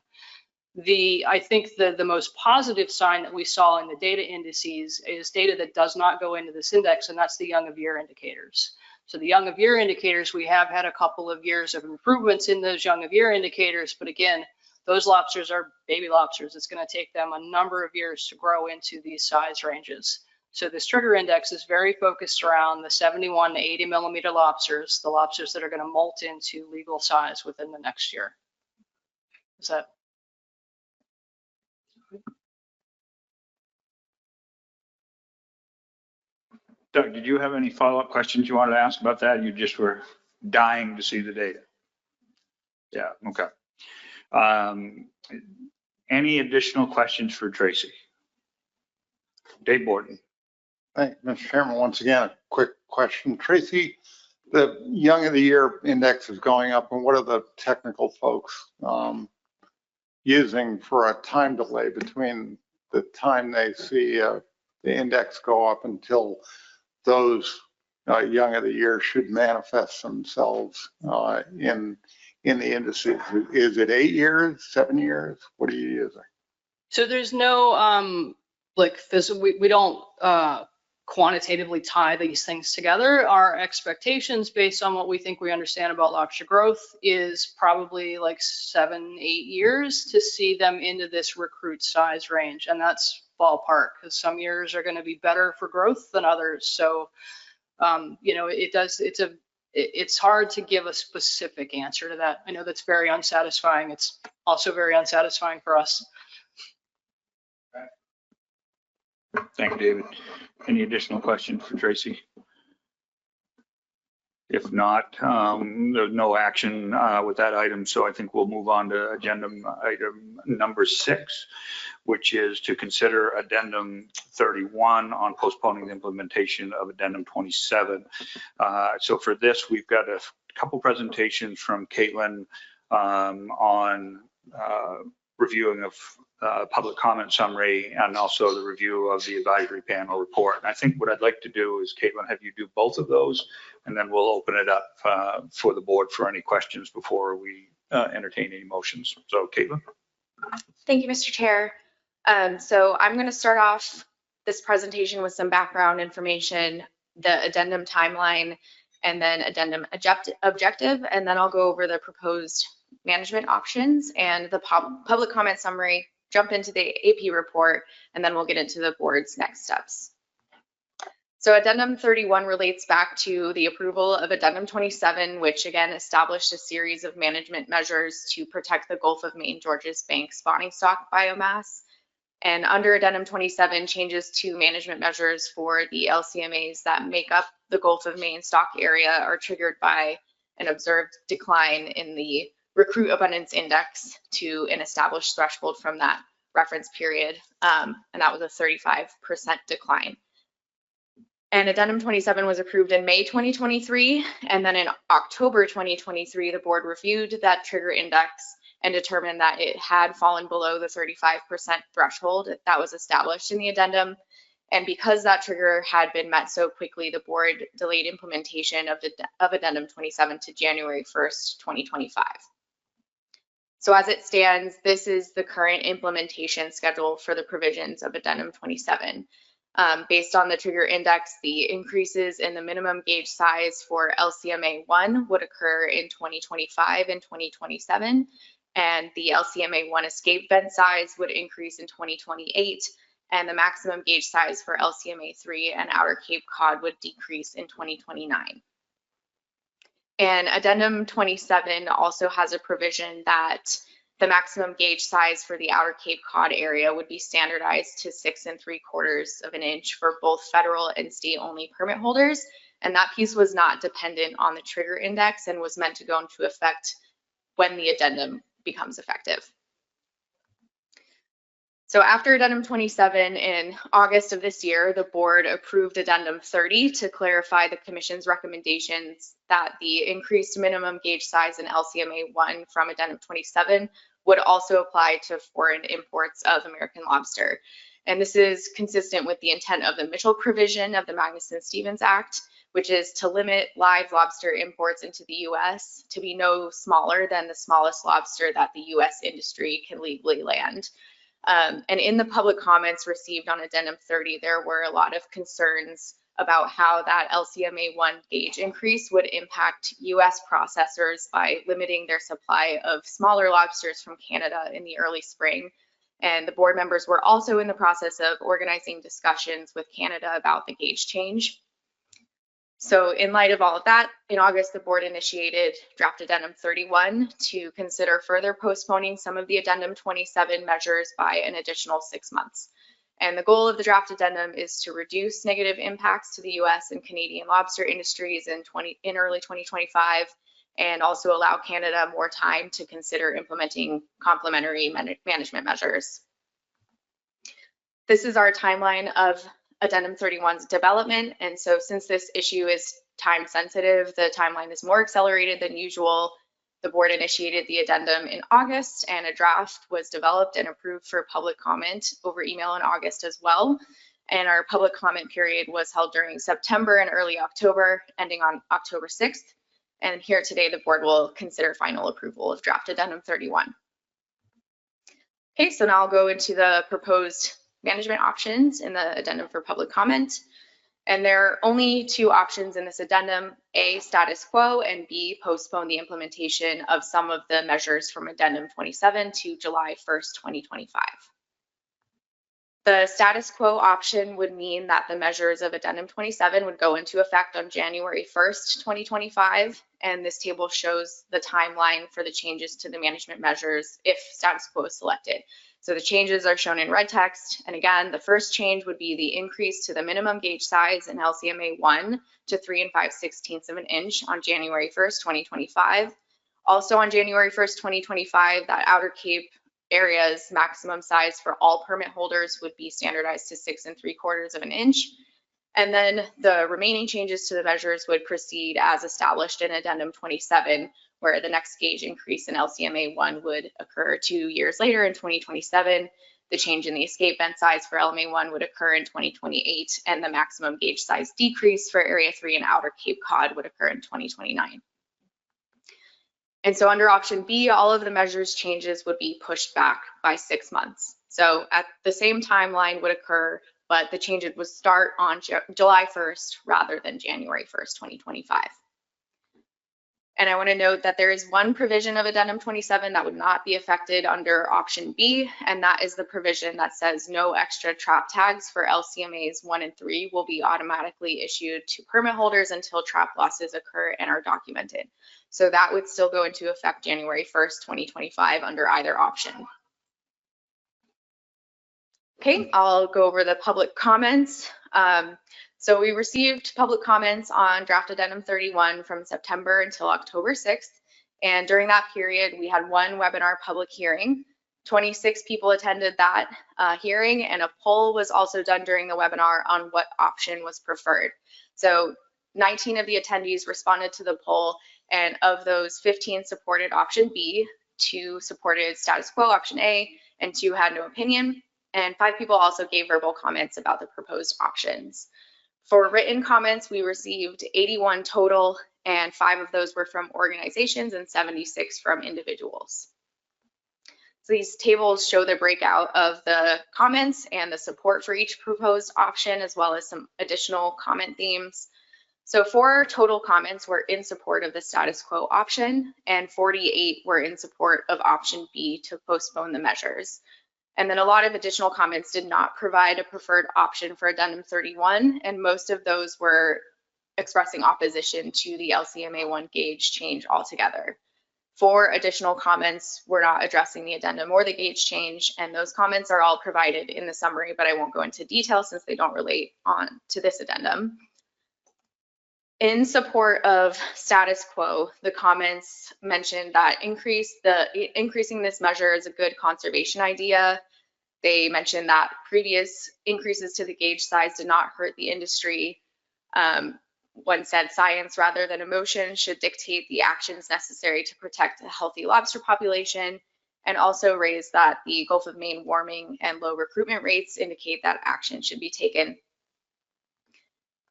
S4: I think the most positive sign that we saw in the data indices is data that does not go into this index, and that's the young of year indicators. So the young of year indicators, we have had a couple of years of improvements in those young of year indicators, but again, those lobsters are baby lobsters. It's going to take them a number of years to grow into these size ranges. So this trigger index is very focused around the 71 to 80 millimeter lobsters, the lobsters that are going to molt into legal size within the next year. Is that?
S9: Doug, did you have any follow-up questions you wanted to ask about that? You just were dying to see the data. Yeah, okay. Any additional questions for Tracy? Dave Borton.
S7: Thank you, Mr. Chairman. Once again, a quick question. Tracy, the young of the year index is going up, and what are the technical folks using for a time delay between the time they see the index go up until those young of the year should manifest themselves in the indices? Is it 8 years, 7 years? What are you using?
S4: So there's no we don't quantitatively tie these things together. Our expectations based on what we think we understand about lobster growth is probably like 7-8 years to see them into this recruit size range. And that's ballpark, because some years are going to be better for growth than others. So, you know, it's hard to give a specific answer to that. I know that's very unsatisfying. It's also very unsatisfying for us.
S9: Thank you, David. Any additional questions for Tracy? If not, there's no action with that item, so I think we'll move on to agenda item number 6, which is to consider addendum 31 on postponing the implementation of addendum 27. So for this, we've got a couple presentations from Caitlin on reviewing of public comment summary and also the review of the advisory panel report. And I think what I'd like to do is, Caitlin, have you do both of those, and then we'll open it up for the board for any questions before we entertain any motions. So Caitlin.
S10: Thank you, Mr. Chair. So I'm going to start off this presentation with some background information, the addendum timeline, and then addendum objective, and then I'll go over the proposed management options and the public comment summary, jump into the AP report, and then we'll get into the board's next steps. So addendum 31 relates back to the approval of addendum 27, which again established a series of management measures to protect the Gulf of Maine Georges Bank spawning stock biomass. And under addendum 27, changes to management measures for the LCMAs that make up the Gulf of Maine stock area are triggered by an observed decline in the recruit abundance index to an established threshold from that reference period, and that was a 35% decline. And addendum 27 was approved in May 2023, and then in October 2023, the board reviewed that trigger index and determined that it had fallen below the 35% threshold that was established in the addendum. And because that trigger had been met so quickly, the board delayed implementation of addendum 27 to January 1st, 2025. So as it stands, this is the current implementation schedule for the provisions of addendum 27. Based on the trigger index, the increases in the minimum gauge size for LCMA 1 would occur in 2025 and 2027, and the LCMA 1 escape vent size would increase in 2028, and the maximum gauge size for LCMA 3 and Outer Cape Cod would decrease in 2029. And addendum 27 also has a provision that the maximum gauge size for the Outer Cape Cod area would be standardized to 6 3/4 inches for both federal and state only permit holders. And that piece was not dependent on the trigger index and was meant to go into effect when the addendum becomes effective. So after addendum 27 in August of this year, the board approved addendum 30 to clarify the commission's recommendations that the increased minimum gauge size in LCMA 1 from addendum 27 would also apply to foreign imports of American lobster. And this is consistent with the intent of the Mitchell provision of the Magnuson-Stevens Act, which is to limit live lobster imports into the US to be no smaller than the smallest lobster that the US industry can legally land. And in the public comments received on Addendum 30, there were a lot of concerns about how that LCMA1 gauge increase would impact US processors by limiting their supply of smaller lobsters from Canada in the early spring. And the board members were also in the process of organizing discussions with Canada about the gauge change. So in light of all of that, in August, the board initiated draft Addendum 31 to consider further postponing some of the Addendum 27 measures by an additional 6 months. And the goal of the draft addendum is to reduce negative impacts to the US and Canadian lobster industries in early 2025, and also allow Canada more time to consider implementing complementary management measures. This is our timeline of Addendum 31's development. And so since this issue is time sensitive, the timeline is more accelerated than usual. The board initiated the addendum in August, and a draft was developed and approved for public comment over email in August as well. And our public comment period was held during September and early October, ending on October 6th. And here today, the board will consider final approval of draft Addendum 31. Okay, so now I'll go into the proposed management options in the addendum for public comment. And there are only 2 options in this addendum: A, status quo, and B, postpone the implementation of some of the measures from Addendum 27 to July 1st, 2025. The status quo option would mean that the measures of Addendum 27 would go into effect on January 1st, 2025. And this table shows the timeline for the changes to the management measures if status quo is selected. So the changes are shown in red text. And again, the first change would be the increase to the minimum gauge size in LCMA 1 to 3 5/16 of an inch on January 1st, 2025. Also on January 1st, 2025, that Outer Cape area's maximum size for all permit holders would be standardized to 6 3/4 of an inch. And then the remaining changes to the measures would proceed as established in Addendum 27, where the next gauge increase in LCMA 1 would occur 2 years later in 2027. The change in the escape vent size for LMA 1 would occur in 2028, and the maximum gauge size decrease for Area 3 and Outer Cape Cod would occur in 2029. And so under option B, all of the measures changes would be pushed back by 6 months. So at the same timeline would occur, but the change would start on July 1st rather than January 1st, 2025. And I want to note that there is one provision of Addendum 27 that would not be affected under option B, and that is the provision that says no extra trap tags for LCMAs 1 and 3 will be automatically issued to permit holders until trap losses occur and are documented. So that would still go into effect January 1st, 2025 under either option. Okay, I'll go over the public comments. So we received public comments on draft Addendum 31 from September until October 6th. And during that period, we had one webinar public hearing. 26 people attended that hearing, and a poll was also done during the webinar on what option was preferred. So 19 of the attendees responded to the poll, and of those, 15 supported option B, 2 supported status quo option A, and 2 had no opinion. And 5 people also gave verbal comments about the proposed options. For written comments, we received 81 total, and 5 of those were from organizations and 76 from individuals. So these tables show the breakout of the comments and the support for each proposed option, as well as some additional comment themes. So 4 total comments were in support of the status quo option, and 48 were in support of option B to postpone the measures. And then a lot of additional comments did not provide a preferred option for Addendum 31, and most of those were expressing opposition to the LCMA 1 gauge change altogether. 4 additional comments were not addressing the addendum or the gauge change, and those comments are all provided in the summary, but I won't go into detail since they don't relate on to this addendum. In support of status quo, the comments mentioned that increasing this measure is a good conservation idea. They mentioned that previous increases to the gauge size did not hurt the industry. One said science rather than emotion should dictate the actions necessary to protect a healthy lobster population. and also raised that the Gulf of Maine warming and low recruitment rates indicate that action should be taken.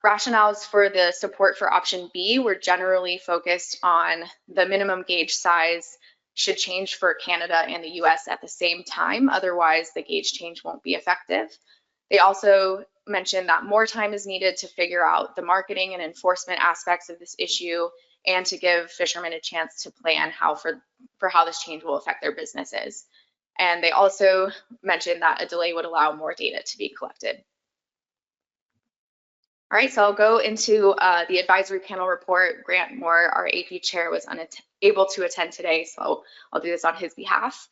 S10: Rationales for the support for option B were generally focused on the minimum gauge size should change for Canada and the US at the same time. Otherwise, the gauge change won't be effective. They also mentioned that more time is needed to figure out the marketing and enforcement aspects of this issue and to give fishermen a chance to plan for how this change will affect their businesses. And they also mentioned that a delay would allow more data to be collected. All right, so I'll go into the advisory panel report. Grant Moore, our AP chair, was unable to attend today, so I'll do this on his behalf.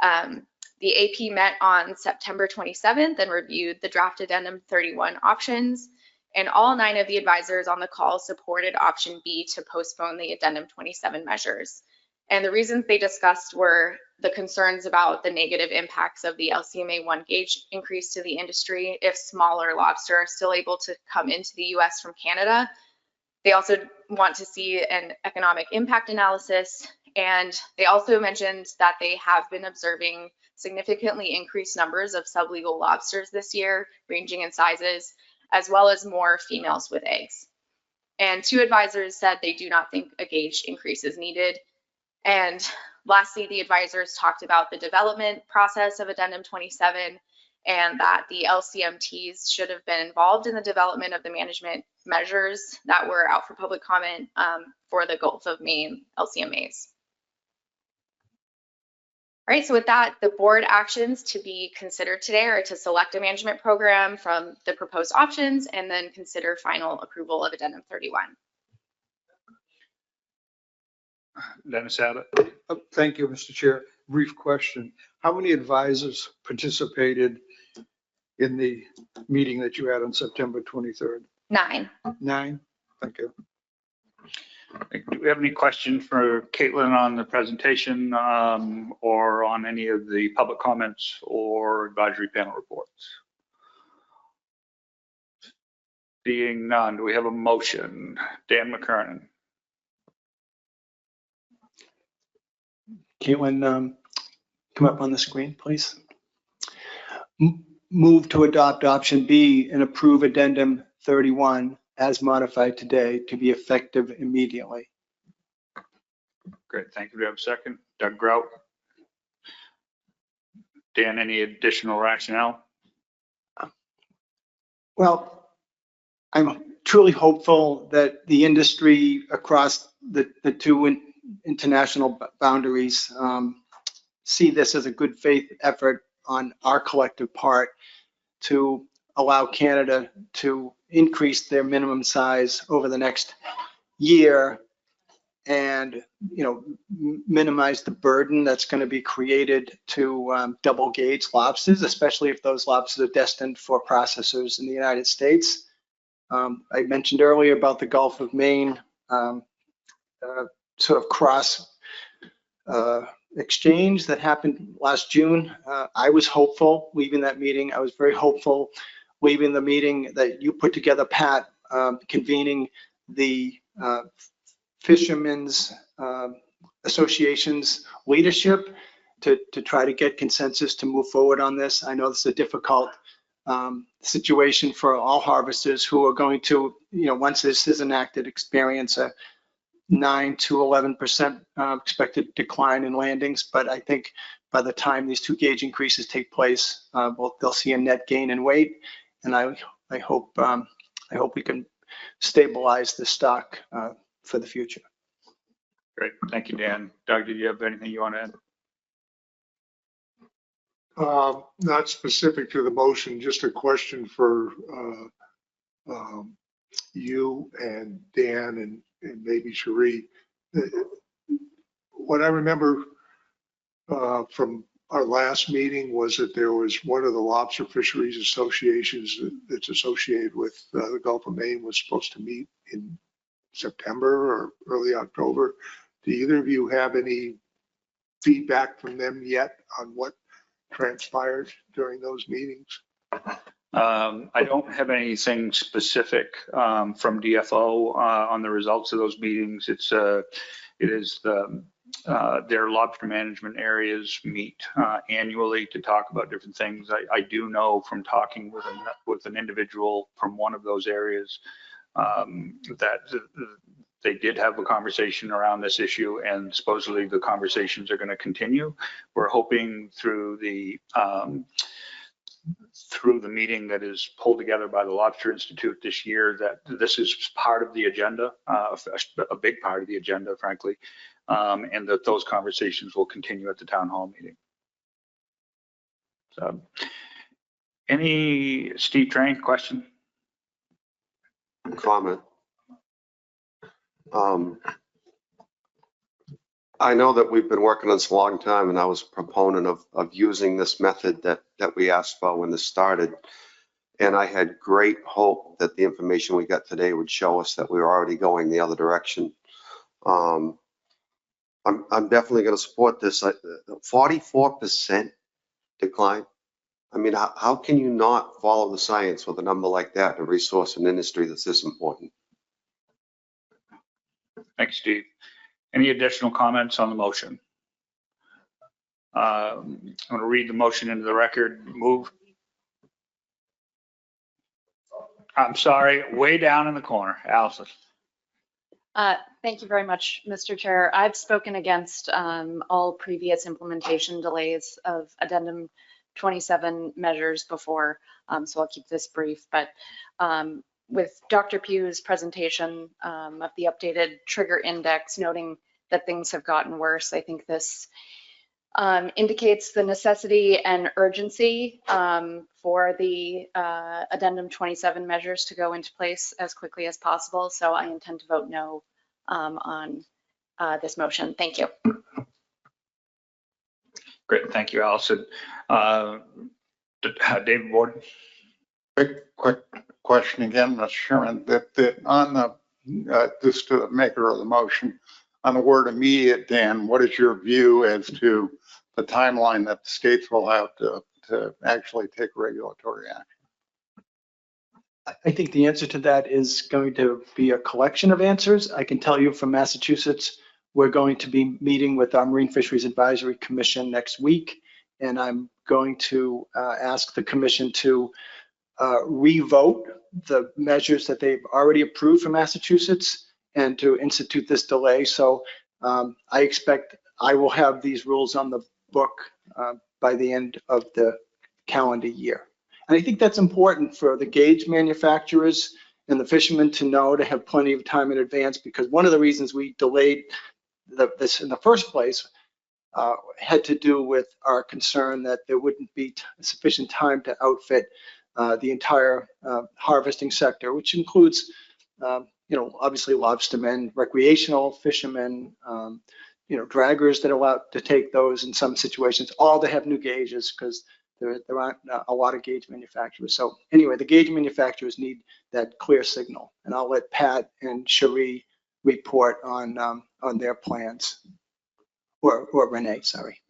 S10: The AP met on September 27th and reviewed the draft addendum 31 options, and all 9 of the advisors on the call supported option B to postpone the addendum 27 measures. And the reasons they discussed were the concerns about the negative impacts of the LCMA 1 gauge increase to the industry if smaller lobster are still able to come into the US from Canada. They also want to see an economic impact analysis, and they also mentioned that they have been observing significantly increased numbers of sublegal lobsters this year, ranging in sizes, as well as more females with eggs. And 2 advisors said they do not think a gauge increase is needed. And lastly, the advisors talked about the development process of addendum 27 and that the LCMTs should have been involved in the development of the management measures that were out for public comment for the Gulf of Maine LCMAs. All right, so with that, the board actions to be considered today are to select a management program from the proposed options and then consider final approval of addendum 31.
S9: Dennis Abbott.
S11: Thank you, Mr. Chair. Brief question. How many advisors participated in the meeting that you had on September 23rd?
S10: 9.
S11: 9? Thank you.
S9: Do we have any questions for Caitlin on the presentation or on any of the public comments or advisory panel reports? Being none, do we have a motion? Dan McKernan.
S6: Caitlin, come up on the screen, please. Move to adopt option B and approve addendum 31 as modified today to be effective immediately.
S9: Great, thank you. Do we have a second? Doug Grout. Dan, any additional rationale?
S6: Well, I'm truly hopeful that the industry across the 2 international boundaries see this as a good faith effort on our collective part to allow Canada to increase their minimum size over the next year and, you know, minimize the burden that's going to be created to double gauge lobsters, especially if those lobsters are destined for processors in the United States. I mentioned earlier about the Gulf of Maine sort of cross exchange that happened last June. I was hopeful leaving that meeting. I was very hopeful leaving the meeting that you put together, Pat, convening the Fishermen's Association's leadership to try to get consensus to move forward on this. I know this is a difficult situation for all harvesters who are going to, you know, once this is enacted, experience a 9 to 11% expected decline in landings. But I think by the time these 2 gauge increases take place, they'll see a net gain in weight. And I hope we can stabilize the stock for the future.
S9: Great, thank you, Dan. Doug, did you have anything you want to add?
S11: Not specific to the motion, just a question for you and Dan and maybe Cherie. What I remember from our last meeting was that there was one of the lobster fisheries associations that's associated with the Gulf of Maine was supposed to meet in September or early October. Do either of you have any feedback from them yet on what transpired during those meetings?
S9: I don't have anything specific from DFO on the results of those meetings. It is the their lobster management areas meet annually to talk about different things. I do know from talking with an individual from one of those areas that they did have a conversation around this issue, and supposedly the conversations are going to continue. We're hoping through the meeting that is pulled together by the Lobster Institute this year that this is part of the agenda, a big part of the agenda, frankly, and that those conversations will continue at the town hall meeting. So, Steve Train, question?
S3: Comment. I know that we've been working on this a long time, and I was a proponent of using this method that we asked for when this started. And I had great hope that the information we got today would show us that we were already going the other direction. I'm definitely going to support this. 44% decline. I mean, how can you not follow the science with a number like that in a resource and industry that's this important?
S9: Thanks, Steve. Any additional comments on the motion? I'm going to read the motion into the record. Move. I'm sorry, way down in the corner, Allison.
S12: Thank you very much, Mr. Chair. I've spoken against all previous implementation delays of Addendum 27 measures before, so I'll keep this brief. But with Dr. Pugh's presentation of the updated trigger index, noting that things have gotten worse, I think this indicates the necessity and urgency for the Addendum 27 measures to go into place as quickly as possible. So I intend to vote no on this motion. Thank you.
S9: Great, thank you, Allison. David Borden.
S7: Quick question again, Mr. Chairman, that on the, just to the maker of the motion, on the word immediate, Dan, what is your view as to the timeline that the states will have to actually take regulatory action?
S6: I think the answer to that is going to be a collection of answers. I can tell you from Massachusetts, we're going to be meeting with our Marine Fisheries Advisory Commission next week, and I'm going to ask the commission to revote the measures that they've already approved for Massachusetts and to institute this delay. So I expect I will have these rules on the book by the end of the calendar year. And I think that's important for the gauge manufacturers and the fishermen to know, to have plenty of time in advance, because one of the reasons we delayed this in the first place had to do with our concern that there wouldn't be sufficient time to outfit the entire harvesting sector, which includes, obviously lobstermen, recreational fishermen, draggers that are allowed to take those in some situations, all to have new gauges, because there aren't a lot of gauge manufacturers. So anyway, the gauge manufacturers need that clear signal, and I'll let Pat and Cherie report on their plans, or Renee, sorry.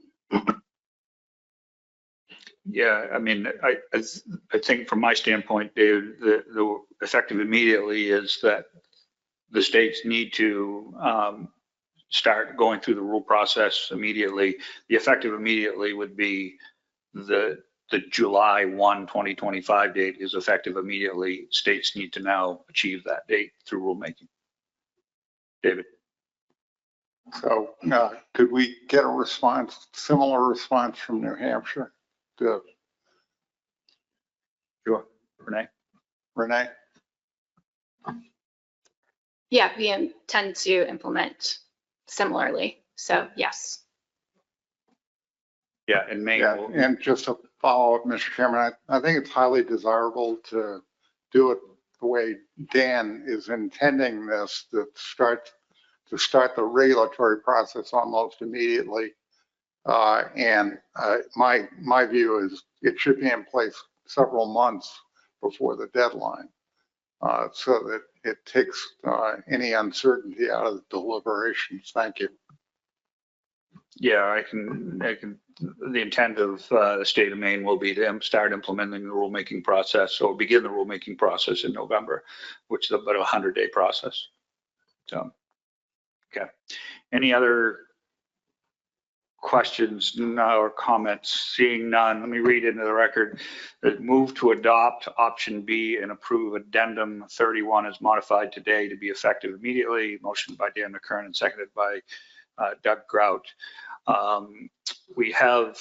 S9: Yeah, I mean, I think from my standpoint, Dave, the effective immediately is that the states need to start going through the rule process immediately. The effective immediately would be the July 1, 2025 date is effective immediately. States need to now achieve that date through rulemaking. David.
S7: So could we get a response, similar response from New Hampshire?
S9: Sure. Renee?
S7: Renee?
S10: Yeah, we intend to implement similarly. So yes.
S9: Yeah, in May.
S7: Yeah, and just to follow up, Mr. Chairman, I think it's highly desirable to do it the way Dan is intending this, to start the regulatory process almost immediately. And my view is it should be in place several months before the deadline, so that it takes any uncertainty out of the deliberations. Thank you.
S9: Yeah, I can, the intent of the state of Maine will be to start implementing the rulemaking process, or begin the rulemaking process in November, which is about a 100-day process. So, okay. Any other questions or comments? Seeing none, let me read into the record. Move to adopt option B and approve addendum 31 as modified today to be effective immediately. Motion by Dan McKern and seconded by Doug Grout. We have,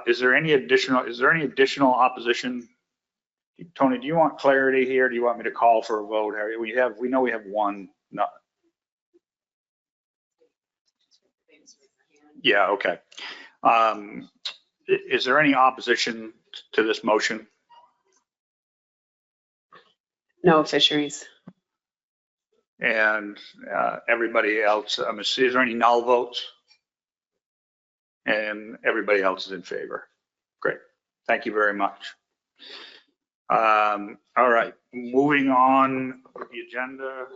S9: is there any additional opposition? Tony, do you want clarity here? Do you want me to call for a vote? We know we have one. No. Yeah, okay. Is there any opposition to this motion?
S2: No, fisheries.
S9: And everybody else, is there any null votes? And everybody else is in favor. Great. Thank you very much. All right, moving on with the agenda.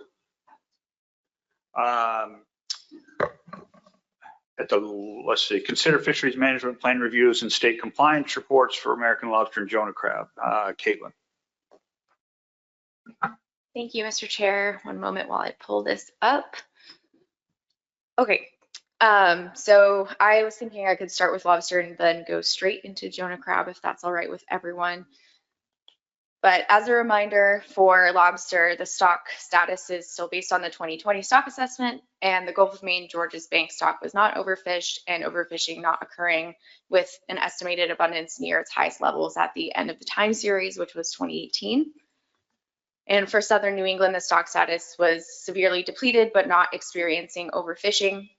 S9: Let's see, consider fisheries management plan reviews and state compliance reports for American lobster and Jonah crab. Caitlin.
S10: Thank you, Mr. Chair. One moment while I pull this up. Okay, so I was thinking I could start with lobster and then go straight into Jonah crab if that's all right with everyone. But as a reminder for lobster, the stock status is still based on the 2020 stock assessment, and the Gulf of Maine Georges Bank stock was not overfished and overfishing not occurring, with an estimated abundance near its highest levels at the end of the time series, which was 2018. And for southern New England, the stock status was severely depleted but not experiencing overfishing.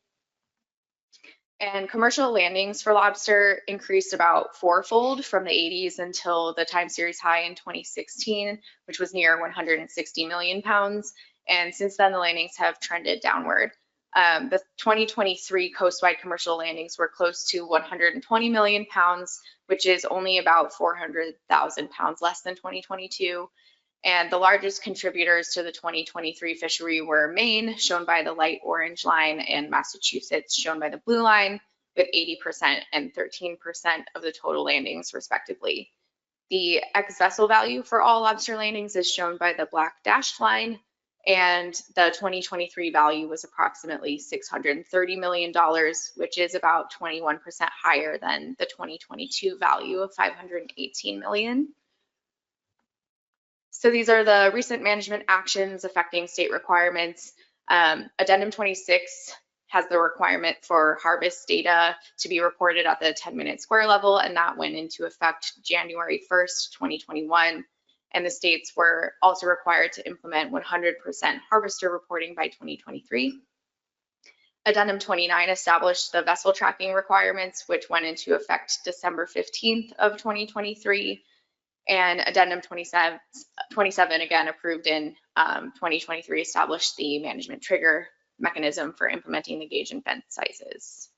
S10: And commercial landings for lobster increased about fourfold from the 80s until the time series high in 2016, which was near 160 million pounds. And since then, the landings have trended downward. The 2023 coastwide commercial landings were close to 120 million pounds, which is only about 400,000 pounds less than 2022. And the largest contributors to the 2023 fishery were Maine, shown by the light orange line, and Massachusetts, shown by the blue line, with 80% and 13% of the total landings, respectively. The ex-vessel value for all lobster landings is shown by the black dashed line, and the 2023 value was approximately $630 million, which is about 21% higher than the 2022 value of $518 million. So these are the recent management actions affecting state requirements. Addendum 26 has the requirement for harvest data to be reported at the 10-minute square level, and that went into effect January 1st, 2021. And the states were also required to implement 100% harvester reporting by 2023. Addendum 29 established the vessel tracking requirements, which went into effect December 15th of 2023. And Addendum 27 again approved in 2023 established the management trigger mechanism for implementing the gauge and fence sizes.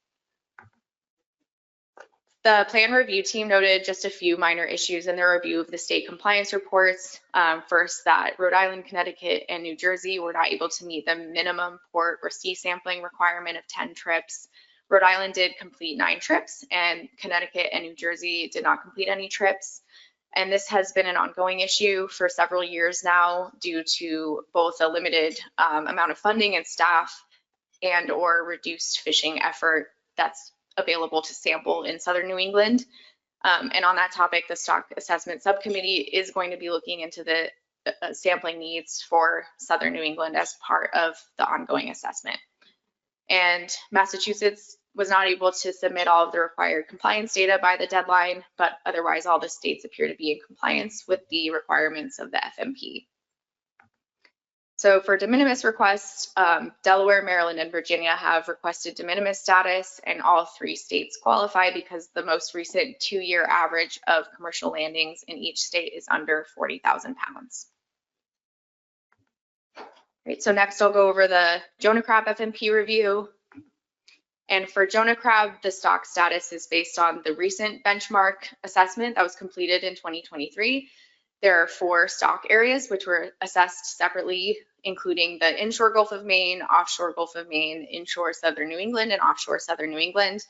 S10: The plan review team noted just a few minor issues in their review of the state compliance reports. First, that Rhode Island, Connecticut, and New Jersey were not able to meet the minimum port or sea sampling requirement of 10 trips. Rhode Island did complete 9 trips, and Connecticut and New Jersey did not complete any trips. And this has been an ongoing issue for several years now due to both a limited amount of funding and staff and or reduced fishing effort that's available to sample in southern New England. And on that topic, the stock assessment subcommittee is going to be looking into the sampling needs for southern New England as part of the ongoing assessment. And Massachusetts was not able to submit all of the required compliance data by the deadline, but otherwise all the states appear to be in compliance with the requirements of the FMP. So for de minimis requests, Delaware, Maryland, and Virginia have requested de minimis status, and all 3 states qualify because the most recent 2-year average of commercial landings in each state is under 40,000 pounds. Right, so next I'll go over the Jonah crab FMP review. And for Jonah crab, the stock status is based on the recent benchmark assessment that was completed in 2023. There are 4 stock areas which were assessed separately, including the inshore Gulf of Maine, offshore Gulf of Maine, inshore southern New England, and offshore southern New England.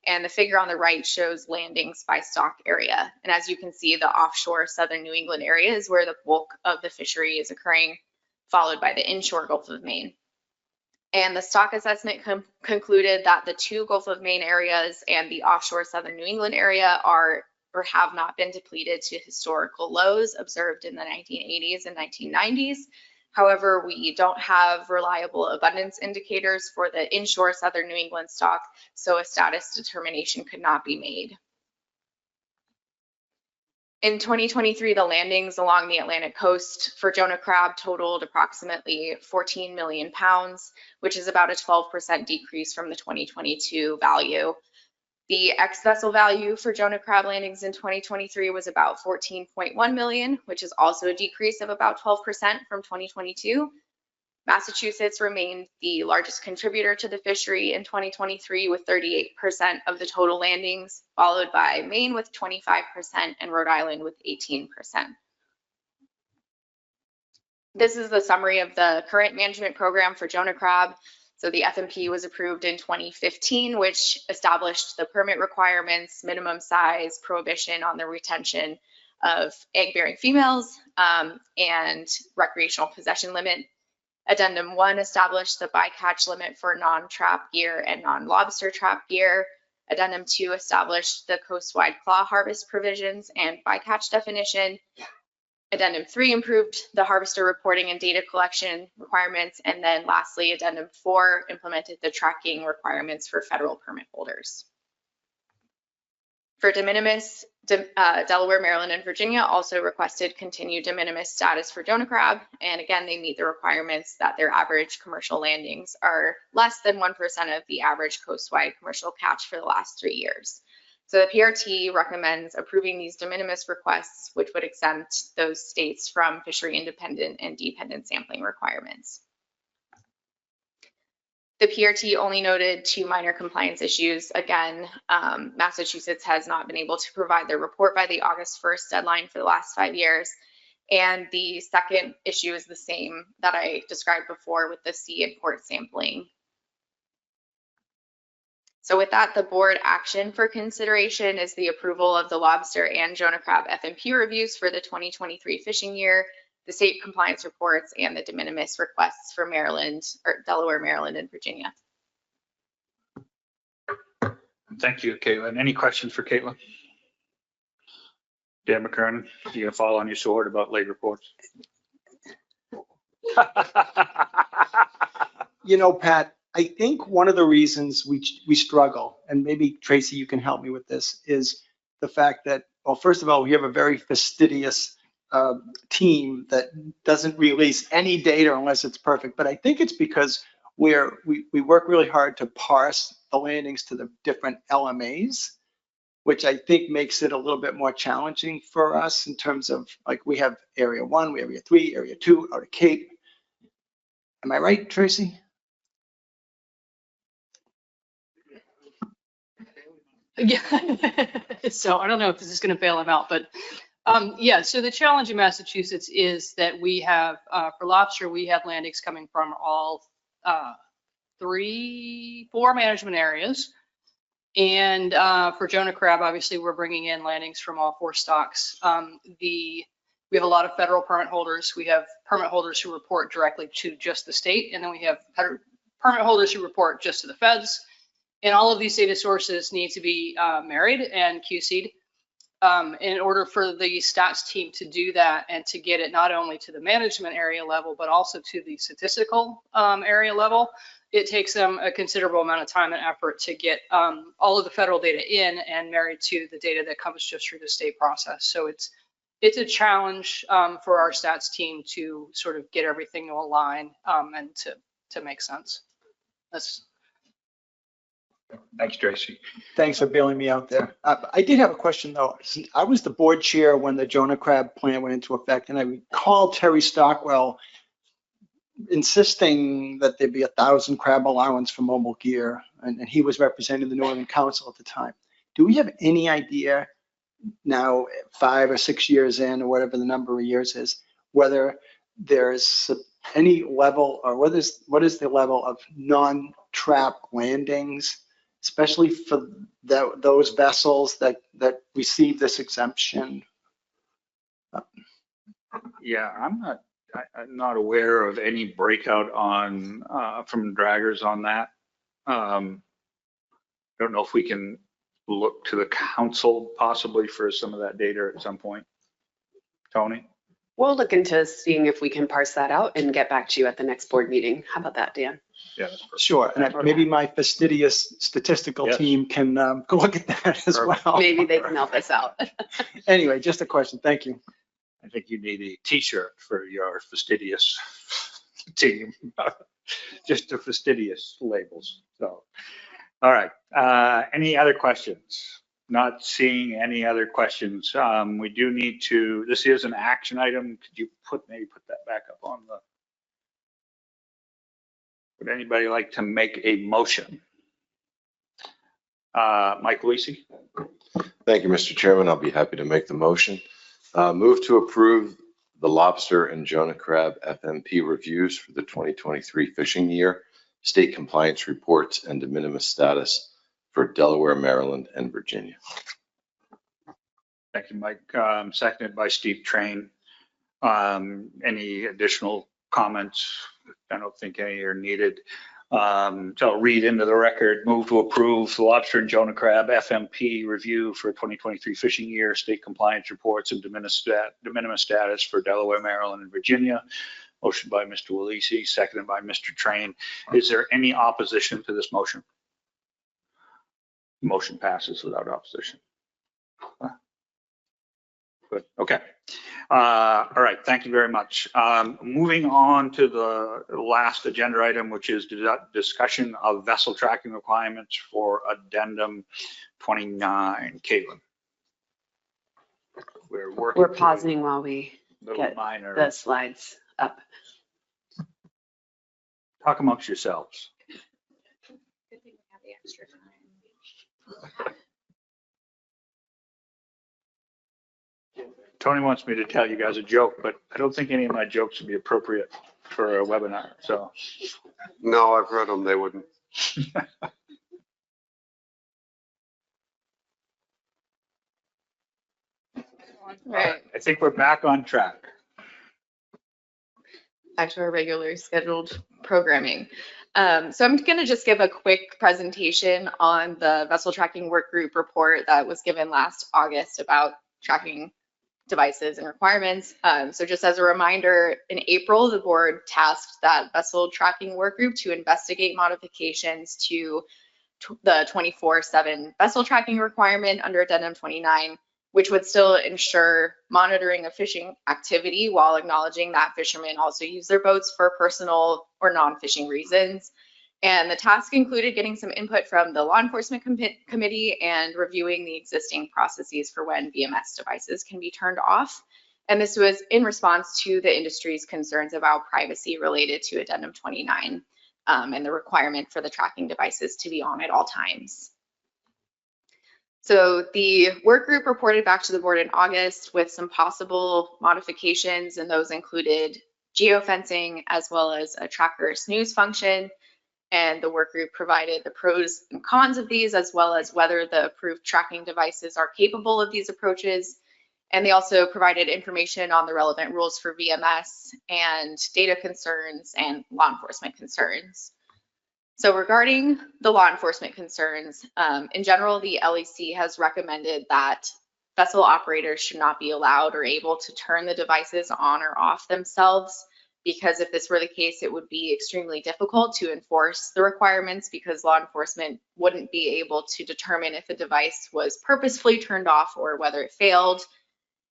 S10: And the figure on the right shows landings by stock area. And as you can see, the offshore southern New England area is where the bulk of the fishery is occurring, followed by the inshore Gulf of Maine. And the stock assessment concluded that the 2 Gulf of Maine areas and the offshore southern New England area are or have not been depleted to historical lows observed in the 1980s and 1990s. However, we don't have reliable abundance indicators for the inshore southern New England stock, so a status determination could not be made. In 2023, the landings along the Atlantic coast for Jonah crab totaled approximately 14 million pounds, which is about a 12% decrease from the 2022 value. The ex-vessel value for Jonah crab landings in 2023 was about 14.1 million, which is also a decrease of about 12% from 2022. Massachusetts remained the largest contributor to the fishery in 2023 with 38% of the total landings, followed by Maine with 25% and Rhode Island with 18%. This is the summary of the current management program for Jonah crab. So the FMP was approved in 2015, which established the permit requirements, minimum size, prohibition on the retention of egg-bearing females, and recreational possession limit. Addendum 1 established the bycatch limit for non-trap gear and non-lobster trap gear. Addendum 2 established the coast-wide claw harvest provisions and bycatch definition. Addendum 3 improved the harvester reporting and data collection requirements. And then lastly, Addendum 4 implemented the tracking requirements for federal permit holders. For de minimis, Delaware, Maryland, and Virginia also requested continued de minimis status for Jonah crab. And again, they meet the requirements that their average commercial landings are less than 1% of the average coast-wide commercial catch for the last 3 years. So the PRT recommends approving these de minimis requests, which would exempt those states from fishery independent and dependent sampling requirements. The PRT only noted 2 minor compliance issues. Again, Massachusetts has not been able to provide their report by the August 1st deadline for the last 5 years. And the second issue is the same that I described before with the sea and port sampling. So with that, the board action for consideration is the approval of the lobster and Jonah crab FMP reviews for the 2023 fishing year, the state compliance reports, and the de minimis requests for Maryland, or Delaware, Maryland, and Virginia.
S9: Thank you, Caitlin. Any questions for Caitlin? Dan McKernan, you gonna fall on your sword about late reports?
S6: You know, Pat, I think one of the reasons we struggle, and maybe Tracy, you can help me with this, is the fact that, well, first of all, we have a very fastidious team that doesn't release any data unless it's perfect. But I think it's because we work really hard to parse the landings to the different LMAs, which I think makes it a little bit more challenging for us in terms of, like, we have area 1, we have area 3, area 2, out of Cape. Am I right, Tracy?
S4: Yeah, so I don't know if this is going to bail him out, but yeah, so the challenge in Massachusetts is that we have, for lobster, we have landings coming from all 4 management areas. And for Jonah crab, obviously, we're bringing in landings from all 4 stocks. We have a lot of federal permit holders. We have permit holders who report directly to just the state, and then we have permit holders who report just to the feds. And all of these data sources need to be married and QC'd in order for the stats team to do that and to get it not only to the management area level, but also to the statistical area level. It takes them a considerable amount of time and effort to get all of the federal data in and married to the data that comes just through the state process. So it's a challenge for our stats team to sort of get everything to align and to make sense.
S9: Thanks, Tracy.
S6: Thanks for bailing me out there. I did have a question, though. I was the board chair when the Jonah crab plan went into effect, and I recall Terry Stockwell insisting that there be 1,000 crab allowance for mobile gear, and he was representing the Northern Council at the time. Do we have any idea now, 5 or 6 years in, or whatever the number of years is, whether there's any level, or what is the level of non-trap landings, especially for those vessels that receive this exemption?
S9: Yeah, I'm not I'm not aware of any breakout on, from draggers on that. Don't know if we can look to the council possibly for some of that data at some point. Tony?
S2: We'll look into seeing if we can parse that out and get back to you at the next board meeting. How about that, Dan?
S9: Yeah, that's perfect.
S6: Sure, and maybe my fastidious statistical
S9: Yes.
S6: team can go look at that as
S9: Perfect.
S6: well.
S2: Maybe they can help us out.
S6: Anyway, just a question. Thank you.
S9: I think you need a t-shirt for your fastidious team, just the fastidious labels. So, all right. Any other questions? Not seeing any other questions. We do need to, this is an action item. Could you maybe put that back up on the, would anybody like to make a motion? Mike Luisi?
S13: Thank you, Mr. Chairman. I'll be happy to make the motion. Move to approve the lobster and Jonah crab FMP reviews for the 2023 fishing year, state compliance reports, and de minimis status for Delaware, Maryland, and Virginia.
S9: Thank you, Mike. Seconded by Steve Train. Any additional comments? I don't think any are needed. So I'll read into the record, move to approve the lobster and Jonah crab FMP review for 2023 fishing year, state compliance reports, and de minimis status for Delaware, Maryland, and Virginia. Motion by Mr. Walisi, seconded by Mr. Train. Is there any opposition to this motion? Motion passes without opposition. Good, okay. All right, thank you very much. Moving on to the last agenda item, which is discussion of vessel tracking requirements for addendum 29. Caitlin.
S2: We're pausing while we get
S9: minor.
S2: the slides up.
S9: Talk amongst yourselves.
S10: Good thing we have the extra time.
S9: Tony wants me to tell you guys a joke, but I don't think any of my jokes would be appropriate for a webinar, so.
S3: No, I've heard them. They wouldn't.
S10: Right.
S9: I think we're back on track.
S10: Back to our regular scheduled programming. So I'm going to just give a quick presentation on the vessel tracking work group report that was given last August about tracking devices and requirements. So just as a reminder, in April, the board tasked that vessel tracking work group to investigate modifications to the 24/7 vessel tracking requirement under addendum 29, which would still ensure monitoring of fishing activity while acknowledging that fishermen also use their boats for personal or non-fishing reasons. And the task included getting some input from the law enforcement committee and reviewing the existing processes for when VMS devices can be turned off. And this was in response to the industry's concerns about privacy related to addendum 29 and the requirement for the tracking devices to be on at all times. So the work group reported back to the board in August with some possible modifications, and those included geofencing as well as a tracker snooze function. And the work group provided the pros and cons of these, as well as whether the approved tracking devices are capable of these approaches. And they also provided information on the relevant rules for VMS and data concerns and law enforcement concerns. So regarding the law enforcement concerns, in general, the LEC has recommended that vessel operators should not be allowed or able to turn the devices on or off themselves, because if this were the case, it would be extremely difficult to enforce the requirements because law enforcement wouldn't be able to determine if a device was purposefully turned off or whether it failed.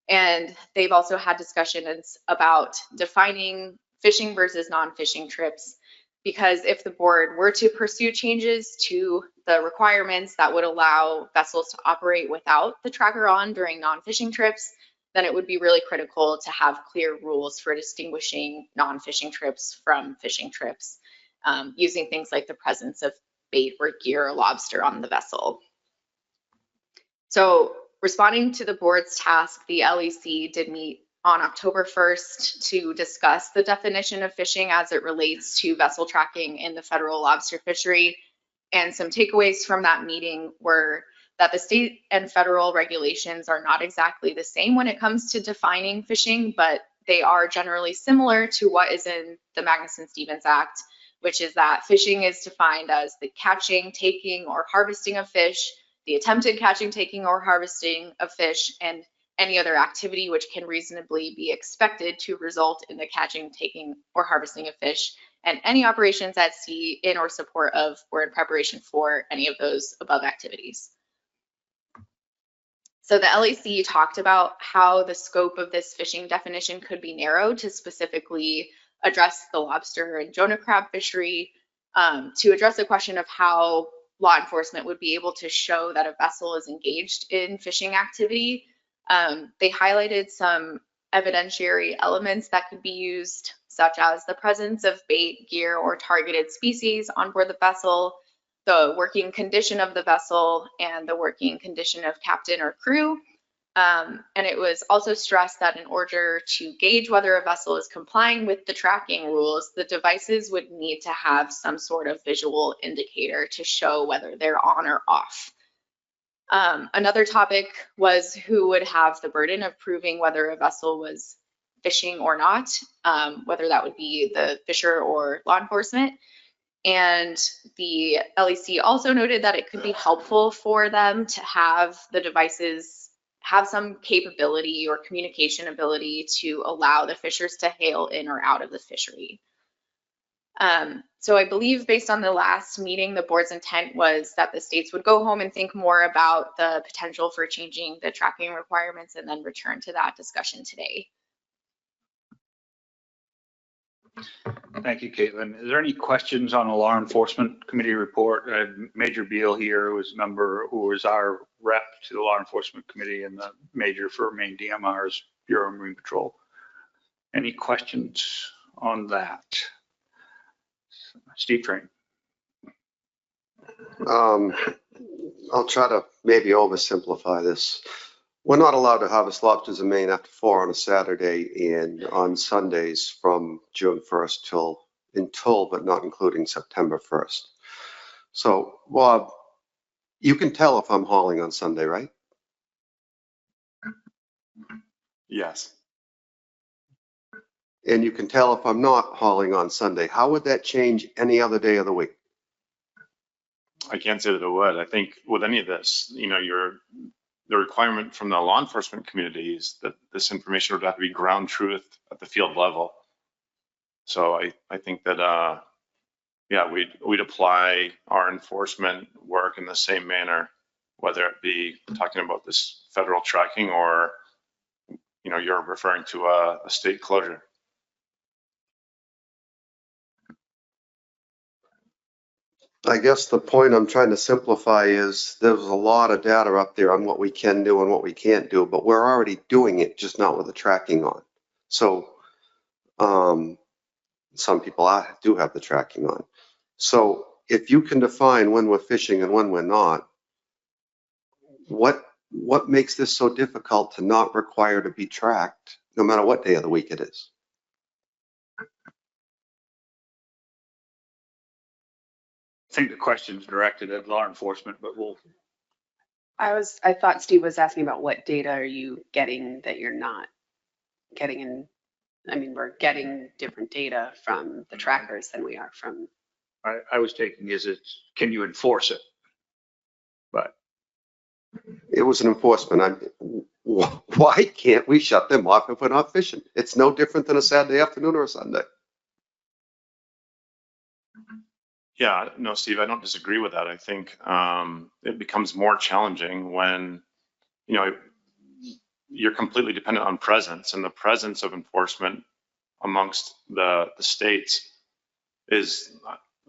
S10: And they've also had discussions about defining fishing versus non-fishing trips, because if the board were to pursue changes to the requirements that would allow vessels to operate without the tracker on during non-fishing trips, then it would be really critical to have clear rules for distinguishing non-fishing trips from fishing trips, using things like the presence of bait or gear or lobster on the vessel. So responding to the board's task, the LEC did meet on October 1st to discuss the definition of fishing as it relates to vessel tracking in the federal lobster fishery. And some takeaways from that meeting were that the state and federal regulations are not exactly the same when it comes to defining fishing, but they are generally similar to what is in the Magnuson-Stevens Act, which is that fishing is defined as the catching, taking, or harvesting of fish, the attempted catching, taking, or harvesting of fish, and any other activity which can reasonably be expected to result in the catching, taking, or harvesting of fish, and any operations at sea in or support of or in preparation for any of those above activities. So the LAC talked about how the scope of this fishing definition could be narrowed to specifically address the lobster and Jonah crab fishery, to address the question of how law enforcement would be able to show that a vessel is engaged in fishing activity. They highlighted some evidentiary elements that could be used, such as the presence of bait, gear, or targeted species on board the vessel, the working condition of the vessel, and the working condition of captain or crew. And it was also stressed that in order to gauge whether a vessel is complying with the tracking rules, the devices would need to have some sort of visual indicator to show whether they're on or off. Another topic was who would have the burden of proving whether a vessel was fishing or not, whether that would be the fisher or law enforcement. And the LEC also noted that it could be helpful for them to have the devices have some capability or communication ability to allow the fishers to hail in or out of the fishery. So I believe based on the last meeting, the board's intent was that the states would go home and think more about the potential for changing the tracking requirements and then return to that discussion today.
S9: Thank you, Caitlin. Is there any questions on the Law Enforcement Committee report? Major Beal here was a member who was our rep to the Law Enforcement Committee and the major for Maine DMR's Bureau of Marine Patrol. Any questions on that? Steve Train.
S3: I'll try to maybe oversimplify this. We're not allowed to harvest lobsters in Maine after 4 on a Saturday and on Sundays from June 1st until but not including September 1st. So, Bob, you can tell if I'm hauling on Sunday, right?
S14: Yes.
S3: And you can tell if I'm not hauling on Sunday. How would that change any other day of the week?
S14: I can't say that it would. I think with any of this, you know, the requirement from the law enforcement community is that this information would have to be ground truth at the field level. So I think that, yeah, we'd apply our enforcement work in the same manner, whether it be talking about this federal tracking or, you know, you're referring to a state closure.
S3: I guess the point I'm trying to simplify is there's a lot of data up there on what we can do and what we can't do, but we're already doing it, just not with the tracking on. So some people do have the tracking on. So if you can define when we're fishing and when we're not, what makes this so difficult to not require to be tracked no matter what day of the week it is?
S9: I think the question's directed at law enforcement, but we'll.
S2: I thought Steve was asking about what data are you getting that you're not getting in. I mean, we're getting different data from the trackers than we are from.
S9: I was taking can you enforce it? But
S3: It was an enforcement. Why can't we shut them off if we're not fishing? It's no different than a Saturday afternoon or a Sunday.
S14: Yeah, no, Steve, I don't disagree with that. I think it becomes more challenging when, you know, you're completely dependent on presence, and the presence of enforcement amongst the states is,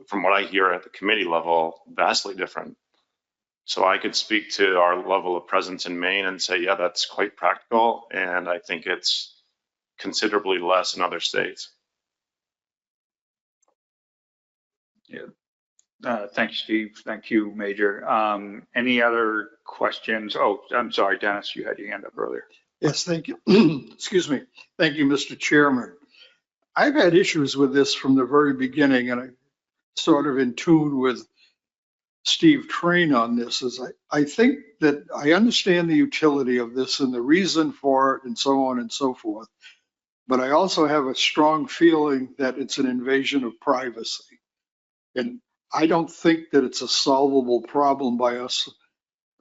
S14: from what I hear at the committee level, vastly different. So I could speak to our level of presence in Maine and say, yeah, that's quite practical. And I think it's considerably less in other states.
S9: Yeah. Thanks, Steve. Thank you, Major. Any other questions? Oh, I'm sorry, Dennis, you had your hand up earlier.
S11: Yes, thank you. Excuse me. Thank you, Mr. Chairman. I've had issues with this from the very beginning, and I'm sort of in tune with Steve Train on this. Is I think that I understand the utility of this and the reason for it and so on and so forth. but I also have a strong feeling that it's an invasion of privacy. And I don't think that it's a solvable problem by us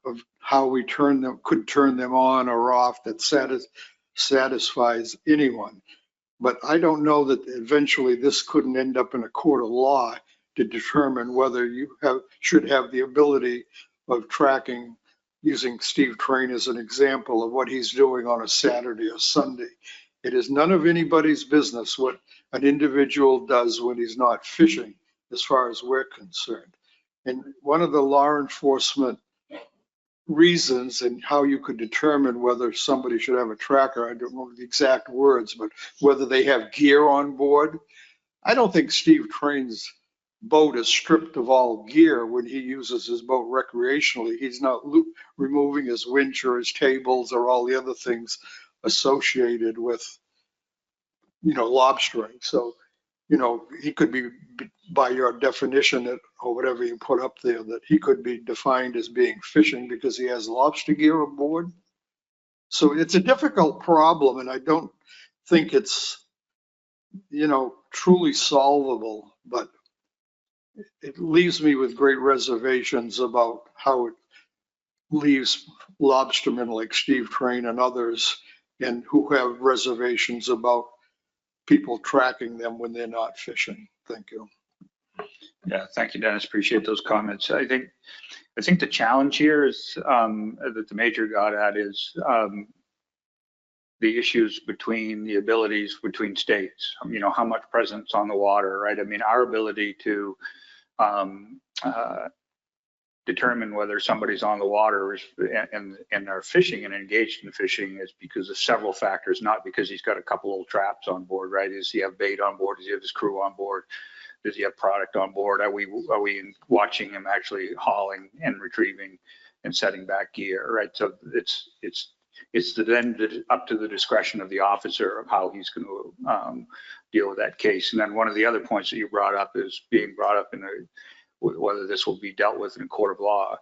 S11: of how we could turn them on or off that satisfies anyone. But I don't know that eventually this couldn't end up in a court of law to determine whether you should have the ability of tracking, using Steve Train as an example of what he's doing on a Saturday or Sunday. It is none of anybody's business what an individual does when he's not fishing, as far as we're concerned. And one of the law enforcement reasons and how you could determine whether somebody should have a tracker, I don't know the exact words, but whether they have gear on board. I don't think Steve Train's boat is stripped of all gear when he uses his boat recreationally. He's not removing his winch or his tables or all the other things associated with, lobstering. So, he could be, by your definition or whatever you put up there, that he could be defined as being fishing because he has lobster gear aboard. So it's a difficult problem, and I don't think it's, truly solvable, but it leaves me with great reservations about how it leaves lobstermen like Steve Train and others, and who have reservations about people tracking them when they're not fishing. Thank you.
S9: Yeah, thank you, Dennis. Appreciate those comments. I think the challenge here is that the major got at is the issues between the abilities between states. How much presence on the water, right? I mean, our ability to determine whether somebody's on the water and are fishing and engaged in fishing is because of several factors, not because he's got a couple old traps on board, right? Does he have bait on board? Does he have his crew on board? Does he have product on board? Are we watching him actually hauling and retrieving and setting back gear, right? So it's then up to the discretion of the officer of how he's going to deal with that case. And then one of the other points that you brought up is being brought up in whether this will be dealt with in a court of law.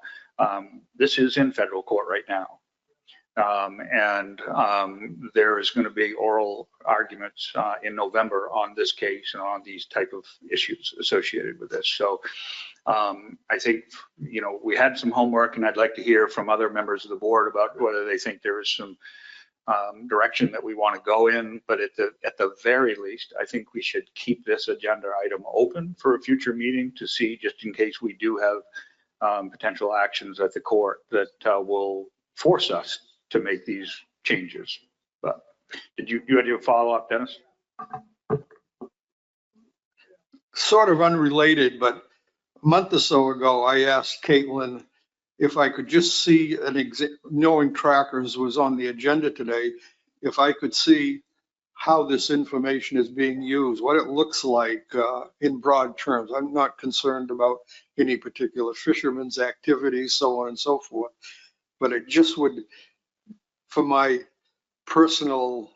S9: This is in federal court right now. There is going to be oral arguments in November on this case and on these type of issues associated with this. So I think, we had some homework, and I'd like to hear from other members of the board about whether they think there is some direction that we want to go in. But at the very least, I think we should keep this agenda item open for a future meeting to see, just in case we do have potential actions at the court that will force us to make these changes. But did you had your follow up, Dennis?
S11: Sort of unrelated, but a month or so ago, I asked Caitlin if I could just see knowing trackers was on the agenda today, if I could see how this information is being used, what it looks like in broad terms. I'm not concerned about any particular fisherman's activities, so on and so forth, but it just would, for my personal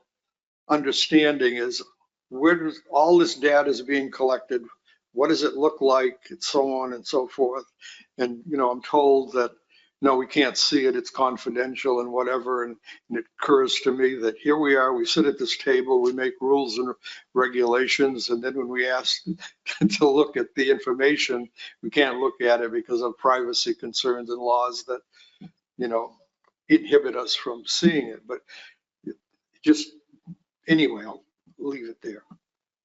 S11: understanding, is where does all this data is being collected? What does it look like? And so on and so forth. And, I'm told that, no, we can't see it. It's confidential and whatever. And it occurs to me that here we are, we sit at this table, we make rules and regulations. And then when we ask to look at the information, we can't look at it because of privacy concerns and laws that, inhibit us from seeing it. But just anyway, I'll leave it there.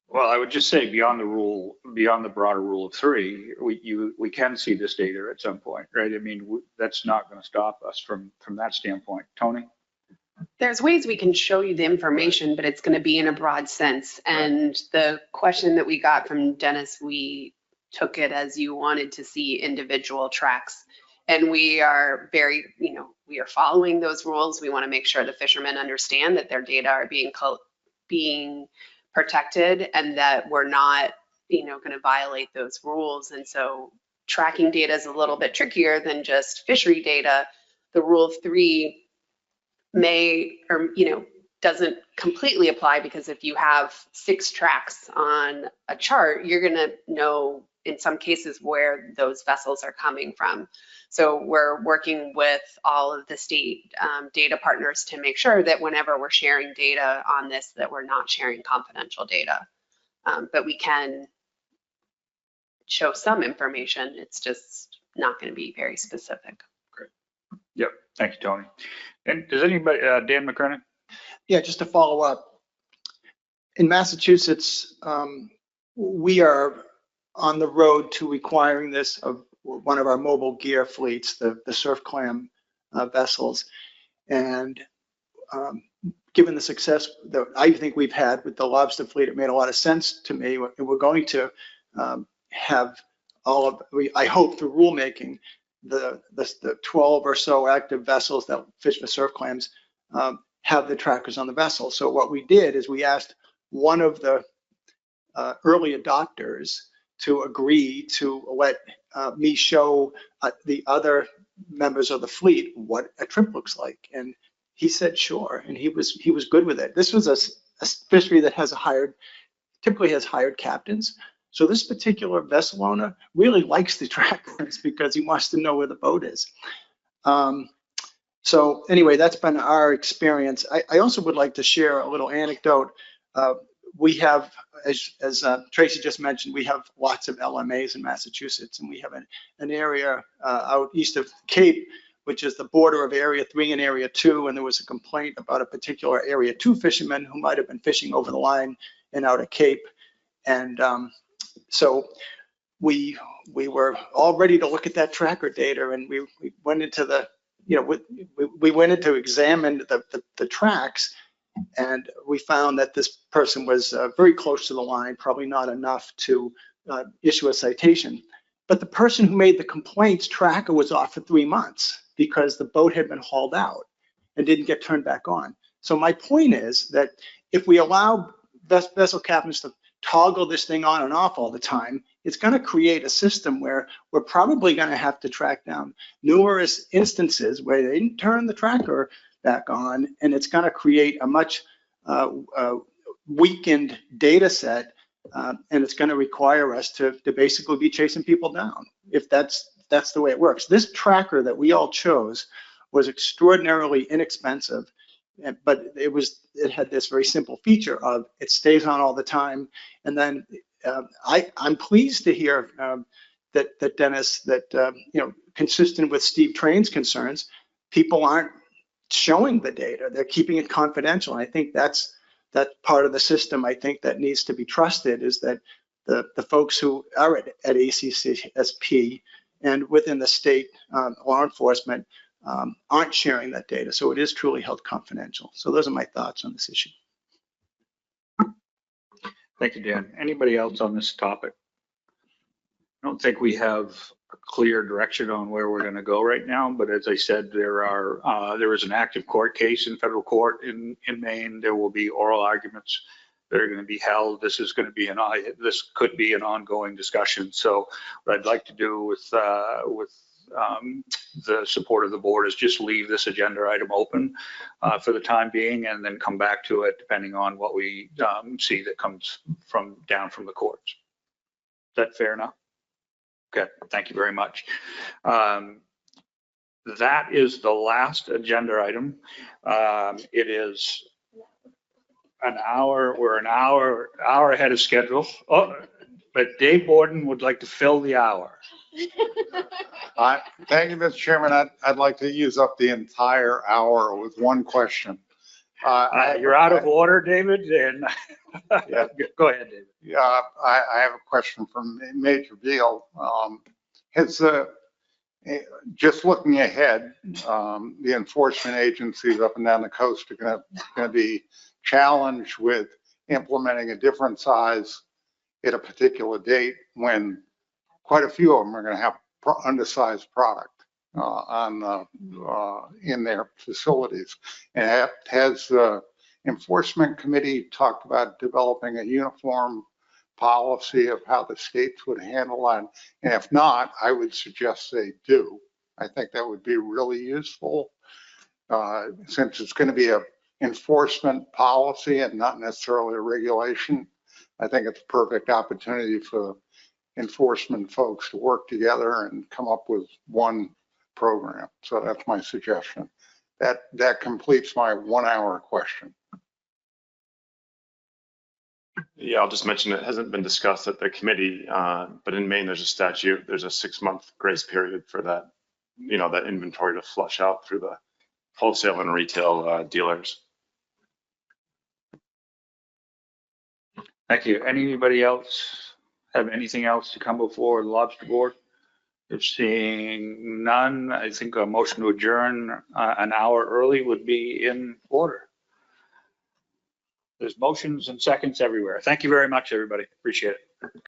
S9: Well, I would just say beyond the broader rule of three, we can see this data at some point, right? I mean, that's not going to stop us from that standpoint. Tony?
S2: There's ways we can show you the information, but it's going to be in a broad sense. And the question that we got from Dennis, we took it as you wanted to see individual tracks. And we are we are following those rules. We want to make sure the fishermen understand that their data are being protected and that we're not, going to violate those rules. And so tracking data is a little bit trickier than just fishery data. The rule of three doesn't completely apply, because if you have 6 tracks on a chart, you're going to know in some cases where those vessels are coming from. So we're working with all of the state data partners to make sure that whenever we're sharing data on this, that we're not sharing confidential data. But we can show some information. It's just not going to be very specific.
S9: Great. Yep. Thank you, Tony. And does anybody, Dan McKernan?
S6: Yeah, just to follow up. In Massachusetts, we are on the road to requiring this of one of our mobile gear fleets, the surf clam vessels. And given the success that I think we've had with the Lobster fleet, it made a lot of sense to me. And we're going to have all of, I hope through rulemaking, the 12 or so active vessels that fish for surf clams have the trackers on the vessel. So what we did is we asked one of the early adopters to agree to let me show the other members of the fleet what a trip looks like. And he said, sure. And he was good with it. This was a fishery that has typically has hired captains. So this particular vessel owner really likes the trackers because he wants to know where the boat is. So anyway, that's been our experience. I also would like to share a little anecdote. We have, as Tracy just mentioned, we have lots of LMAs in Massachusetts, and we have an area out east of Cape, which is the border of Area 3 and Area 2, and there was a complaint about a particular Area 2 fisherman who might have been fishing over the line and out of Cape. And so we were all ready to look at that tracker data, and we went into the, we went in to examine the tracks, and we found that this person was very close to the line, probably not enough to issue a citation. But the person who made the complaint's tracker was off for 3 months because the boat had been hauled out and didn't get turned back on. So my point is that if we allow vessel captains to toggle this thing on and off all the time, it's going to create a system where we're probably going to have to track down numerous instances where they didn't turn the tracker back on, and it's going to create a much weakened data set, and it's going to require us to basically be chasing people down if that's the way it works. This tracker that we all chose was extraordinarily inexpensive, but it had this very simple feature of it stays on all the time. And then I'm pleased to hear that Dennis, consistent with Steve Train's concerns, people aren't showing the data. They're keeping it confidential. And I think that's part of the system I think that needs to be trusted, is that the folks who are at ACCSP and within the state law enforcement aren't sharing that data. So it is truly held confidential. So those are my thoughts on this issue.
S9: Thank you, Dan. Anybody else on this topic? I don't think we have a clear direction on where we're going to go right now, but as I said, there is an active court case in federal court in Maine. There will be oral arguments that are going to be held. This could be an ongoing discussion. So what I'd like to do with the support of the board is just leave this agenda item open for the time being, and then come back to it depending on what we see that comes down from the courts. Is that fair enough? Okay, thank you very much. That is the last agenda item. It is an hour. We're an hour ahead of schedule. Oh, but Dave Borden would like to fill the hour.
S7: Thank you, Mr. Chairman. I'd like to use up the entire hour with one question.
S9: You're out of order, David. And
S7: yeah.
S9: Go ahead, David.
S7: Yeah, I have a question from Major Beal. Just looking ahead, the enforcement agencies up and down the coast are going to be challenged with implementing a different size at a particular date, when quite a few of them are going to have undersized product in their facilities. And has the enforcement committee talked about developing a uniform policy of how the states would handle that? And if not, I would suggest they do. I think that would be really useful, since it's going to be an enforcement policy and not necessarily a regulation. I think it's a perfect opportunity for enforcement folks to work together and come up with one program. So that's my suggestion. That completes my 1 hour question.
S14: Yeah, I'll just mention it hasn't been discussed at the committee, but in Maine, there's a statute, there's a 6-month grace period for that, that inventory to flush out through the wholesale and retail dealers.
S9: Thank you. Anybody else have anything else to come before the Lobster Board? If seeing none, I think a motion to adjourn an hour early would be in order. There's motions and seconds everywhere. Thank you very much, everybody. Appreciate it.